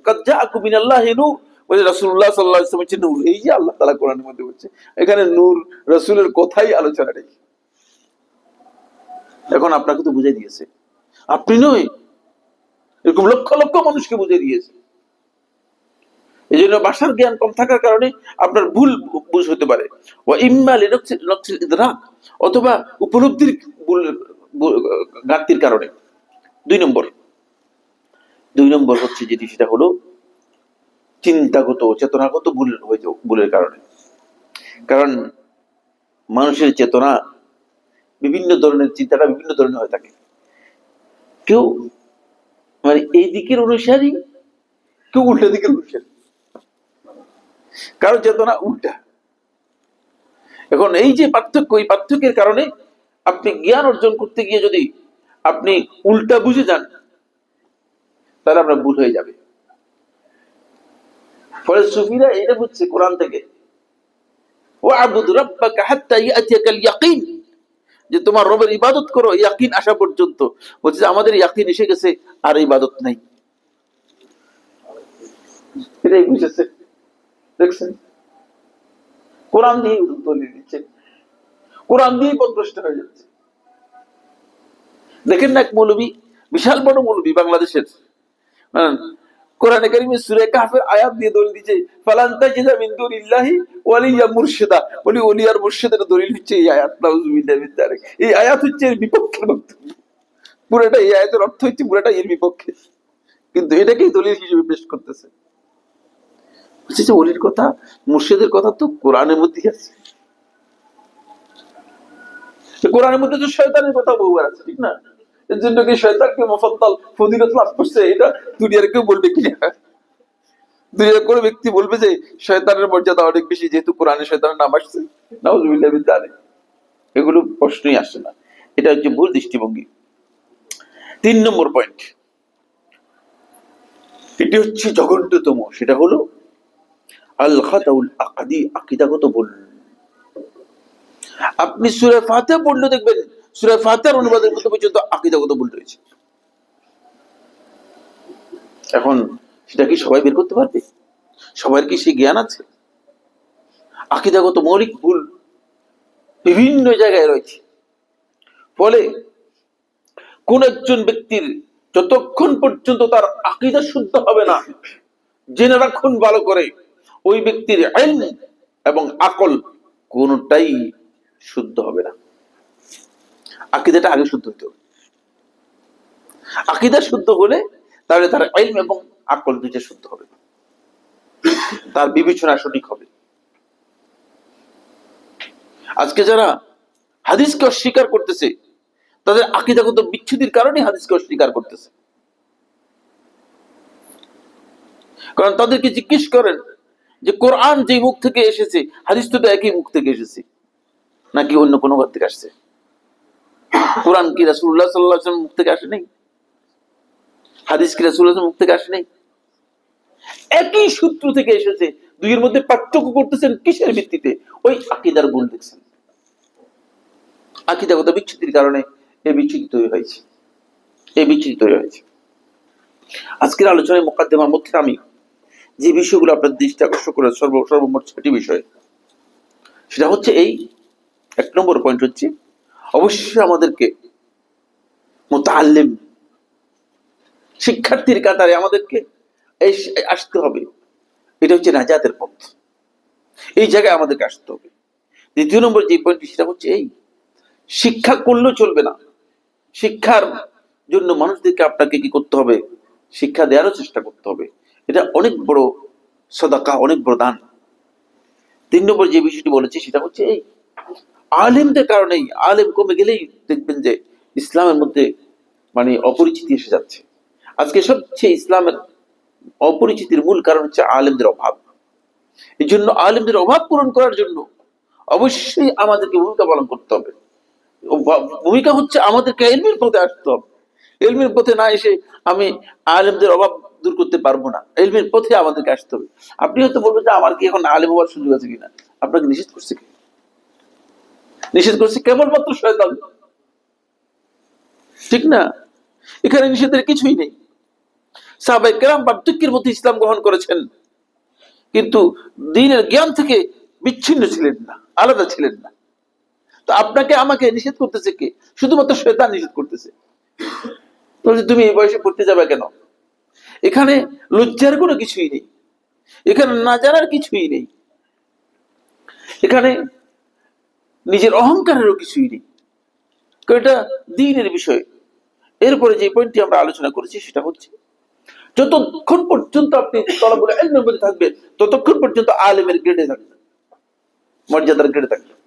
Speaker 1: কদ জাআকুম মিনাল্লাহি নূর, বলে রাসূলুল্লাহ সাল্লাল্লাহু আলাইহি ওয়াসাল্লাম হচ্ছে নূর। এই যে আল্লাহ তাআলা কোরআনের মধ্যে বলছে, এখানে নূর রাসূলের কথাই আলোচনা নেই। এখন আপনাকে তো বুঝিয়ে দিয়েছে, আপনি নয়, এরকম লক্ষ লক্ষ মানুষকে বুঝিয়ে দিয়েছে। এই জন্য ভাষার জ্ঞান কম থাকার কারণে আপনার ভুল বুঝ হতে পারে, অথবা উপলব্ধির ঘাটতির কারণে। দুই নম্বর হচ্ছে যেটি, সেটা হলো চিন্তাগত, চেতনাগত ভুলের কারণে। কারণ মানুষের চেতনা বিভিন্ন ধরনের, চিন্তাটা বিভিন্ন ধরনের হয়ে থাকে। কেউ মানে এই দিকের অনুসারী, কেউ উল্টা দিকের অনুসারী, কারো চেতনা উল্টা। এখন এই যে পার্থক্য, এই পার্থক্যের কারণে আপনি জ্ঞান অর্জন করতে গিয়ে যদি আপনি উল্টা বুঝে যান, তাহলে আপনার ভুল হয়ে যাবে। ফলে সুফিরা এটা বুঝছে কোরআন থেকে, ওয়াবুদ রাব্বাকা হাত্তা ইয়াতিয়াকাল ইয়াকিন, যে তোমার রবের ইবাদত করো ইয়াকিন আসা পর্যন্ত। বলছে আমাদের ইয়াকিন এসে গেছে, আর ইবাদত নাই। এটাই বুঝেছে। দেখছেন, কোরআন দিয়ে দলিল দিচ্ছে, কোরআন দিয়ে পথভ্রষ্ট হয়ে যাচ্ছে। দেখেন না, এক মৌলবী, বিশাল বড় মৌলবী বাংলাদেশের, কোরআনে কারিমে সূরা কাহফের আয়াত দিয়ে দলিল দিচ্ছে, ফালান তাজিদা মিন দুনিল্লাহি ওয়ালিয়া মুরশিদা, বলি ওলি আর মুর্শিদের দলিল হচ্ছে এই আয়াত। নাউযুবিল্লাহি মিন যালিক। এই আয়াত হচ্ছে এর বিপক্ষে বক্তব্য। পুরোটা এই আয়াতের অর্থ হচ্ছে পুরোটা এর বিপক্ষে, কিন্তু এটাকেই দলিল হিসেবে পেশ করতেছে। বুঝছে ওলির কথা, মুর্শিদের কথা তো কোরআনের মধ্যেই আছে। কোরআনের মধ্যে তো শয়তানের কথা বহুবার আছে, ঠিক না? এর জন্য কি শয়তানকে মুফাদ্দাল ফজিলত লাভ করছে, এটা দুনিয়ার কেউ বলবে কিনা? দুনিয়ার কোনো ব্যক্তি বলবে যে শয়তানের মর্যাদা অনেক বেশি, যেহেতু কোরআনে শয়তানের নাম আসছে, নাউযুবিল্লাহ মিন যালিক, এগুলো প্রশ্নই আসে না। এটা হচ্ছে ভুল দৃষ্টিভঙ্গি। 3 নম্বর পয়েন্ট, এটি হচ্ছে জঘন্যতম, সেটা হলো আল খাতাউল আকদি, আকীদাগত ভুল। আপনি সূরা ফাতিহা পড়লে দেখবেন সূরা ফাতিহার অনুবাদের মধ্যে পর্যন্ত আকীদাগত ভুল রয়েছে। এখন সেটা কি সবাই বের করতে পারবে? সবার কি সেই জ্ঞান আছে? আকীদাগত মৌলিক ভুল বিভিন্ন জায়গায় রয়েছে। ফলে কোন একজন ব্যক্তির যতক্ষণ পর্যন্ত তার আকীদা শুদ্ধ হবে না, জেনে রাখুন ভালো করে, ওই ব্যক্তির ইলম এবং আকল কোনটাই শুদ্ধ হবে না। আকীদাটা আগে শুদ্ধ হতে হবে। আকীদা শুদ্ধ হলে তাহলে তার ইলম এবং আকল দুইটা শুদ্ধ হবে, তার বিবেচনা সঠিক হবে। আজকে যারা হাদিসকে অস্বীকার করতেছে, তাদের আকীদাগত বিচ্ছুতির কারণে হাদিসকে অস্বীকার করতেছে। কারণ তাদেরকে জিজ্ঞেস করেন যে কোরআন যে মুখ থেকে এসেছে, হাদিস তো একই মুখ থেকে এসেছে, নাকি অন্য কোনো ঘর থেকে আসছে? কোরআন কি রাসূলুল্লাহ সাল্লাল্লাহু আলাইহি ওয়াসাল্লাম মুখ থেকে আসে নাই? হাদিস কি রাসূলুল্লাহ মুখ থেকে আসে নাই? একই সূত্র থেকে এসেছে, দুইয়ের মধ্যে পার্থক্য করতেছেন কিসের ভিত্তিতে? ওই আকীদার ভুল দেখছেন। আকীদাগত বিচ্ছুতির কারণে এই বিচ্ছুতি তৈরি হয়েছে, এই বিচ্ছুতি তৈরি হয়েছে। আজকের আলোচনায় মুকাদ্দিমার মধ্যে আমি যে বিষয়গুলো আপনার দৃষ্টি আকর্ষণ করে সর্বমোট 6টি বিষয়, সেটা হচ্ছে এই 1 নম্বর পয়েন্ট হচ্ছে অবশ্যই আমাদেরকে মুতাআল্লিম, শিক্ষার্থীর কাতারে আমাদেরকে আসতে হবে। এটা হচ্ছে নাজাতের পথ, এই জায়গায় আমাদেরকে আসতে হবে। 2 নম্বর যে পয়েন্টটি, সেটা হচ্ছে এই শিক্ষা করলেও চলবে না, শিক্ষার জন্য মানুষদেরকে আপনাকে কি করতে হবে? শিক্ষা দেওয়ারও চেষ্টা করতে হবে। এটা অনেক বড় সাদাকা, অনেক বড় দান। 3 নম্বর যে বিষয়টি বলেছি সেটা হচ্ছে এই আলেমদের কারণেই, আলেম কমে গেলেই দেখবেন যে ইসলামের মধ্যে মানে অপরিচিতি এসে যাচ্ছে। আজকে সবচেয়ে ইসলামের অপরিচিতির মূল কারণ হচ্ছে আলেমদের অভাব। এই জন্য আলেমদের অভাব পূরণ করার জন্য অবশ্যই আমাদেরকে ভূমিকা পালন করতে হবে। ভূমিকা হচ্ছে আমাদেরকে ইলমের পথে আসতে হবে। ইলমের পথে না এসে আমি আলেমদের অভাব দূর করতে পারবো না, ইলমের পথে আমাদেরকে আসতে হবে। আপনি হয়তো বলবেন যে আমার কি এখন আলেম হওয়ার সুযোগ আছে কিনা? আপনাকে নিষেধ করছে কি? নিষেধ করছে কেবলমাত্র শয়তান, ঠিক না? এখানে নিষেধের কিছুই নেই। সাহাবায়ে কেরাম বার্ধক্যের মধ্যে ইসলাম গ্রহণ করেছেন, কিন্তু দ্বীনের জ্ঞান থেকে বিচ্ছিন্ন ছিলেন না, আলাদা ছিলেন না। তো আপনাকে আমাকে নিষেধ করতেছে কে? শুধুমাত্র শয়তান নিষেধ করতেছে। তুমি এই বয়সে পড়তে যাবে কেন? এখানে লজ্জার কোনো কিছুই নেই, এখানে না জানার কিছুই নেই, এখানে নিজের অহংকারেরও কিছুই নেই, কারণ এটা দ্বীনের বিষয়। এরপরে যে পয়েন্টটি আমরা আলোচনা করেছি সেটা হচ্ছে যতক্ষণ পর্যন্ত আপনি তলাবুল ইলমের মধ্যে থাকবেন, ততক্ষণ পর্যন্ত আলেমের গ্রেডে থাকবেন, মর্যাদার গ্রেডে থাকবেন।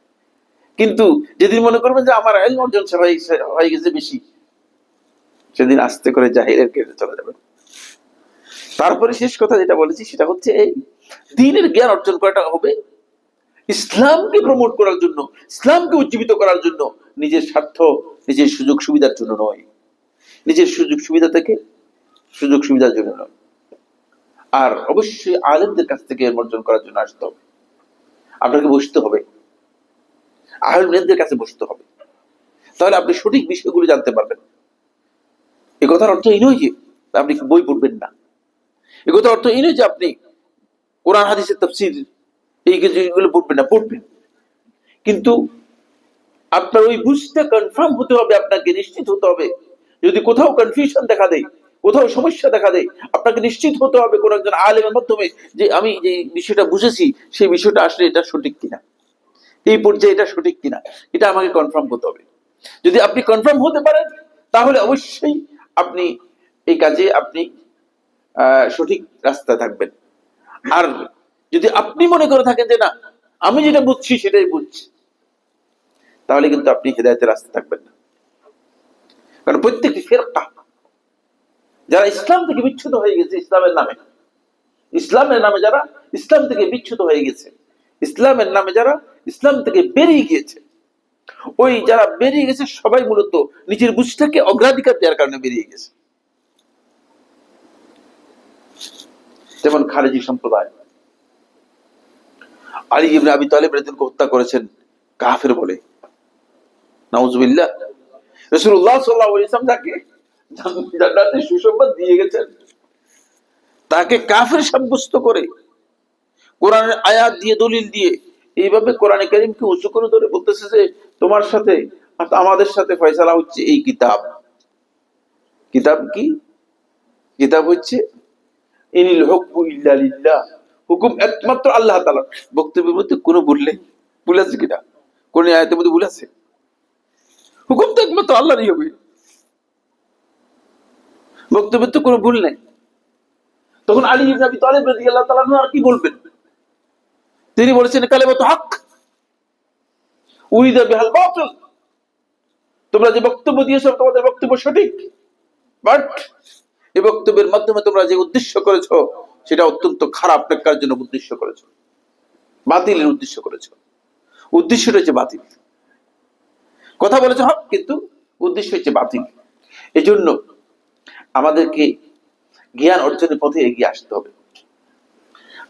Speaker 1: কিন্তু যেদিন মনে করবেন যে আমার ইলম অর্জন হয়ে গেছে বেশি, সেদিন আস্তে করে জাহিলের গ্রেডে চলে যাবেন। তারপরে শেষ কথা যেটা বলেছি সেটা হচ্ছে এই দ্বীনের জ্ঞান অর্জন করাটা হবে ইসলামকে প্রমোট করার জন্য, ইসলামকে উজ্জীবিত করার জন্য, নিজের স্বার্থ, নিজের সুযোগ সুবিধার জন্য নয়, নিজের সুযোগ সুবিধা থেকে সুযোগ সুবিধার জন্য নয়। আর অবশ্যই আলেমদের কাছ থেকে অর্জন করার জন্য আসতে হবে। আপনাকে বসতে হবে, আলেমদের কাছে বসতে হবে, তাহলে আপনি সঠিক বিষয়গুলো জানতে পারবেন। এ কথার অর্থ এই নয় যে আপনি বই পড়বেন না, এ কথার অর্থ এই নয় যে আপনি কোরআন হাদিসের তাফসীর এই কিছুগুলো পড়বেন না, পড়বেন, কিন্তু আপনার ওই বুঝতে কনফার্ম হতে হবে, আপনাকে নিশ্চিত হতে হবে। যদি কোথাও কনফিউশন দেখা দেয়, কোথাও সমস্যা দেখা দেয়, আপনাকে নিশ্চিত হতে হবে কোন একজন আলেমের মাধ্যমে যে আমি যে বিষয়টা বুঝেছি সেই বিষয়টা আসলে এটা সঠিক কিনা, এই পর্যায়ে এটা সঠিক কিনা, এটা আমাকে কনফার্ম করতে হবে। যদি আপনি কনফার্ম হতে পারেন, তাহলে অবশ্যই আপনি এই কাজে আপনি সঠিক রাস্তায় থাকবেন। আর যদি আপনি মনে করে থাকেন যে না আমি যেটা বুঝছি সেটাই বুঝছি, তাহলে কিন্তু আপনি হেদায়েতের রাস্তায় থাকবেন না। কারণ প্রত্যেকটি ফিরকা যারা ইসলাম থেকে বিচ্ছুত হয়ে গেছে ইসলামের নামে, ইসলামের নামে যারা ইসলাম থেকে বিচ্যুত হয়ে গেছে, ইসলামের নামে যারা ইসলাম থেকে বেরিয়ে গিয়েছে, ওই যারা বেরিয়ে গেছে সবাই মূলত নিজের বুঝটাকে অগ্রাধিকার দেওয়ার কারণে বেরিয়ে গেছে। যেমন খারেজি সম্প্রদায় আলী ইবনে আবি তালিব রাদিয়াল্লাহু আনহু হত্যা করেছেন কাফের বলে, নাউজুবিল্লাহ। রাসূলুল্লাহ সাল্লাল্লাহু আলাইহি ওয়াসাল্লাম তাকে জান্নাতের সুসংবাদ দিয়ে গেছেন, তাকে কাফের সাব্যস্ত করে কোরআনের আয়াত দিয়ে দলিল দিয়ে এইভাবে কোরআনে কারীমকে উঁচু করে ধরে বলতেছে যে তোমার সাথে আমাদের সাথে ফয়সালা হচ্ছে এই কিতাব। কিতাব কি? কিতাব হচ্ছে ইনিল হুকমু ইল্লা লিল্লাহ, হুকুম একমাত্র আল্লাহ তাআলা। বক্তব্যের মধ্যে কোনো ভুল নেই, ভুল আছে কিনা? কোন আয়াতের মধ্যে ভুল আছে? হুকুম তো একমাত্র আল্লাহরই হবে, বক্তব্যের তো কোনো ভুল নেই। তখন আলী ইবনে আবি তালিব রাদিয়াল্লাহু তাআলা আর কি বলবেন? তিনি বলেছেন কালিমাতু হক উরিদা বিহাল বাতিল, তোমরা যে বক্তব্য দিয়েছো তোমাদের বক্তব্য সঠিক, বাট এই বক্তব্যের মাধ্যমে তোমরা যে উদ্দেশ্য করেছো সেটা অত্যন্ত খারাপ নেককার জন্য উদ্দেশ্য করেছো, বাতিলের উদ্দেশ্য করেছো। উদ্দেশ্যটা হচ্ছে বাতিল, কথা বলেছো হক কিন্তু উদ্দেশ্য হচ্ছে বাতিল। এজন্য আমাদেরকে জ্ঞান অর্জনের পথে এগিয়ে আসতে হবে।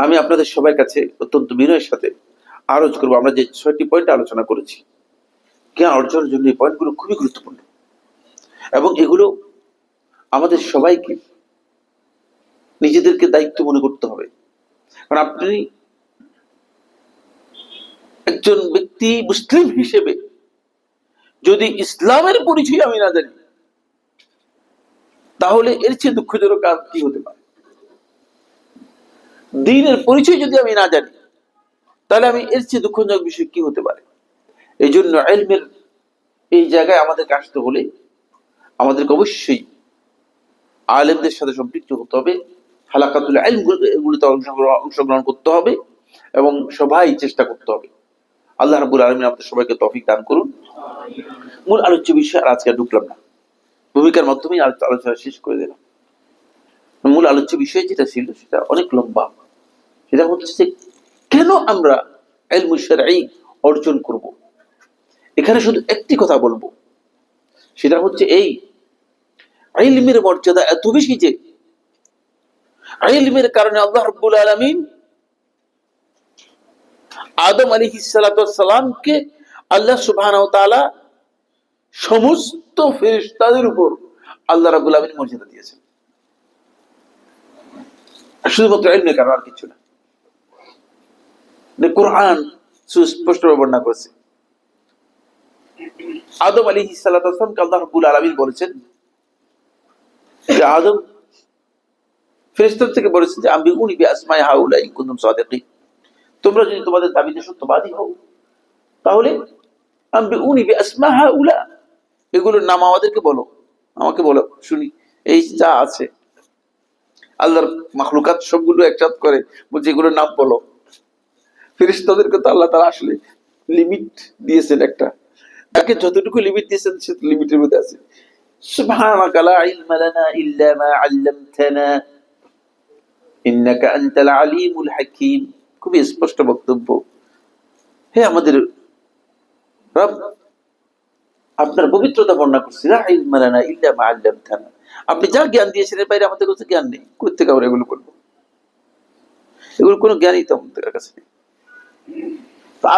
Speaker 1: আমি আপনাদের সবার কাছে অত্যন্ত বিনয়ের সাথে আরজ করবো, আমরা যে ৬টি পয়েন্ট আলোচনা করেছি জ্ঞান অর্জনের জন্য এই পয়েন্টগুলো খুবই গুরুত্বপূর্ণ এবং এগুলো আমাদের সবাইকে নিজেদেরকে দায়িত্ব মনে করতে হবে। কারণ আপনি একজন ব্যক্তি মুসলিম হিসেবে যদি ইসলামের পরিচয় আমি না জানি তাহলে এর চেয়ে দুঃখজনক কাজ কি হতে পারে? দ্বীনের পরিচয় যদি আমি না জানি তাহলে আমি এর চেয়ে দুঃখজনক বিষয় কি হতে পারে? এই জন্য ইলমের এই জায়গায় আমাদেরকে আসতে হলে আমাদেরকে অবশ্যই আলেমদের সাথে সম্পৃক্ত হতে হবে, হালাকাতুল ইলম এগুলোতে অংশগ্রহণ করতে হবে এবং সবাই চেষ্টা করতে হবে। আল্লাহ রাব্বুল আলামিন আমাদের সবাইকে তৌফিক দান করুন। মূল আলোচ্য বিষয় আর আজকে ঢুকলাম না, ভূমিকার মাধ্যমেই আলোচনা শেষ করে দিলাম। মূল আলোচ্য বিষয় যেটা ছিল সেটা অনেক লম্বা, সেটা হচ্ছে যে কেন আমরা ইলমুশ শারঈ অর্জন করব। এখানে শুধু একটি কথা বলবো, সেটা হচ্ছে এই ইলমের মর্যাদা এত বেশি যে ইলমের কারণে আল্লাহ রাব্বুল আলামিন আদম আলাইহিস সালাতু ওয়াস সালামকে আল্লাহ সুবহানাহু ওয়া তাআলা সমস্ত ফেরেশতাদের উপর আল্লাহ রাব্বুল আলামিন মর্যাদা দিয়েছেন, শুধুমাত্র ইলমের কারণে, আর কিছু না। কোরআন সুস্পষ্ট বর্ণনা করেছে আদম আলাইহিস সালাতু ওয়াস সালামকে আল্লাহ রাব্বুল আলামিন বলেছেন যে আদম ফেরেশতাদের থেকে বলেছেন যে আম্বিউনি বিআসমাই হাউলা ইন কুনতুম সাদিকিন, তোমরা যদি তোমাদের দাবিতে সত্যবাদী হও তাহলে আম্বিউনি বিআসমা হাউলা, এগুলোর নাম আমাদেরকে বলো, আমাকে বলো শুনি। এই যা আছে আল্লাহর মাখলুকাত সবগুলো একসাথ করে বলছে এগুলোর নাম বলো। ফেরেশতাদেরকে তো আল্লাহ তাআলা আসলে লিমিট দিয়েছেন একটা, তাকে যতটুকু লিমিট দিয়েছেন সে লিমিটের মধ্যে আছে। সুবহানাকা লা ইলমা লানা ইল্লা মা আল্লামতানা ইন্নাকা আনতাল আলিমুল হাকীম। খুবই স্পষ্ট বক্তব্য। হে আমাদের রব, আপনার পবিত্রতা বর্ণনা করছি, লা ইলমা লানা ইল্লা মা আল্লামতানা, আপনি যা জ্ঞান দিয়েছেন এর বাইরে আমাদের কাছে জ্ঞান নেই। কই থেকে আমরা এগুলো বলবো? এগুলো কোনো জ্ঞানই তো আমাদের কাছে নেই।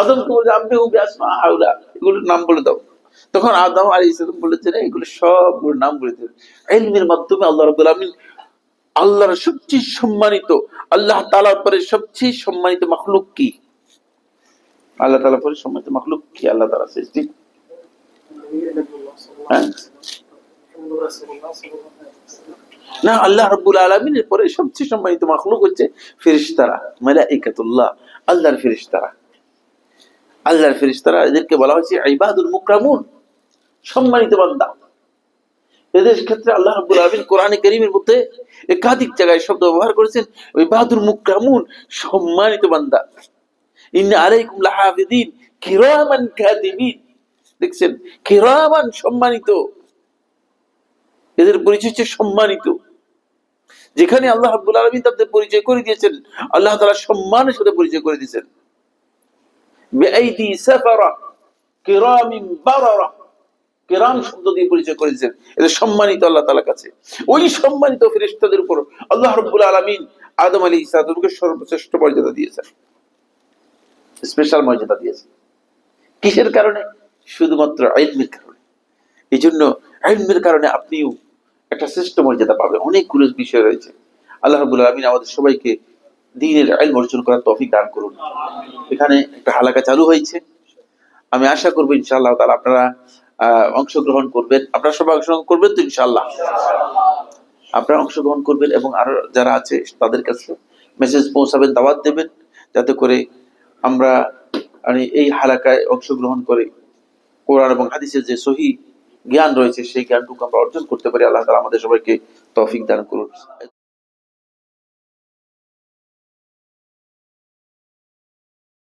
Speaker 1: আদমকে বলছে আম্বিউ বিআসমা হাউলা, এগুলোর নাম বলে দাও। তখন আদম আলাইহিস সালাম বলেছেন এগুলো সবগুলোর নাম বলে দেন। ইলমের মাধ্যমে আল্লাহ রাব্বুল আলামিন আল্লাহর সবচেয়ে সম্মানিত, আল্লাহ তাআলার পরে সবচেয়ে সম্মানিত মাখলুক কি? আল্লাহ তাআলার পরে সম্মানিত মাখলুক কি? আল্লাহ তাআলা সৃষ্টি না, আল্লাহ রাব্বুল আলামিনের পরে সবচেয়ে সম্মানিত মাখলুক হচ্ছে ফেরেশতারা, মালায়েকাতুল্লাহ, আল্লাহর ফেরেশতারা। আল্লাহর ফেরেশতারা এদেরকে বলা হয়েছে ইবাদুল মুকরামুন, সম্মানিত বান্দা। এদের ক্ষেত্রে আল্লাহ রাব্বুল আলামিন কোরআনে কারীমের মধ্যে একাধিক জায়গায় শব্দ ব্যবহার করেছেন ইবাদুল মুকরামুন, সম্মানিত বান্দা। ইন্না আলাইকুম লাহাফিজিন কিরামান কাতিবিন, দেখছেন কিরামান, সম্মানিত। এদের পরিচয় হচ্ছে সম্মানিত। যেখানে আল্লাহ রাব্বুল আলামিন তাদের পরিচয় করে দিয়েছেন, আল্লাহ তাআলা সম্মানের সাথে পরিচয় করে দিয়েছেন, বিআইদি সাফারা কিরামিন বারারা, কিরাম শব্দ দিয়ে পরিচয় করে দিয়েছেন। এটা সম্মানিত আল্লাহ তাআলার কাছে। ওই সম্মানিত ফেরেশতাদের উপর আল্লাহ রাব্বুল আলামিন আদম আলাইহিস সালামকে সর্বশ্রেষ্ঠ মর্যাদা দিয়েছেন, স্পেশাল মর্যাদা দিয়েছেন। কিসের কারণে? শুধুমাত্র ইলমের কারণে। এই জন্য ইলমের কারণে আপনিও একটা শ্রেষ্ঠ মর্যাদা পাবেন। অনেকগুলো বিষয় রয়েছে। আল্লাহ রাব্বুল আলামিন আমাদের সবাইকে দ্বীনের ইলম অর্জন করার তৌফিক দান করুন। এখানে একটা হালাকা চালু হয়েছে, আমি আশা করবো ইনশাআল্লাহ তাআলা আপনারা অংশগ্রহণ করবেন। আপনারা সবাই অংশগ্রহণ করবেন তো ইনশাআল্লাহ? আপনারা অংশগ্রহণ করবেন এবং আরো যারা আছে তাদের কাছে মেসেজ পৌঁছাবেন, দাওয়াত দেবেন, যাতে করে আমরা এই হালাকায় অংশগ্রহণ করে কোরআন এবং হাদিসের যে সহিহ জ্ঞান রয়েছে সেই জ্ঞানটুকু আমরা অর্জন করতে পারি। আল্লাহ তাআলা আমাদের সবাইকে তৌফিক দান করুন।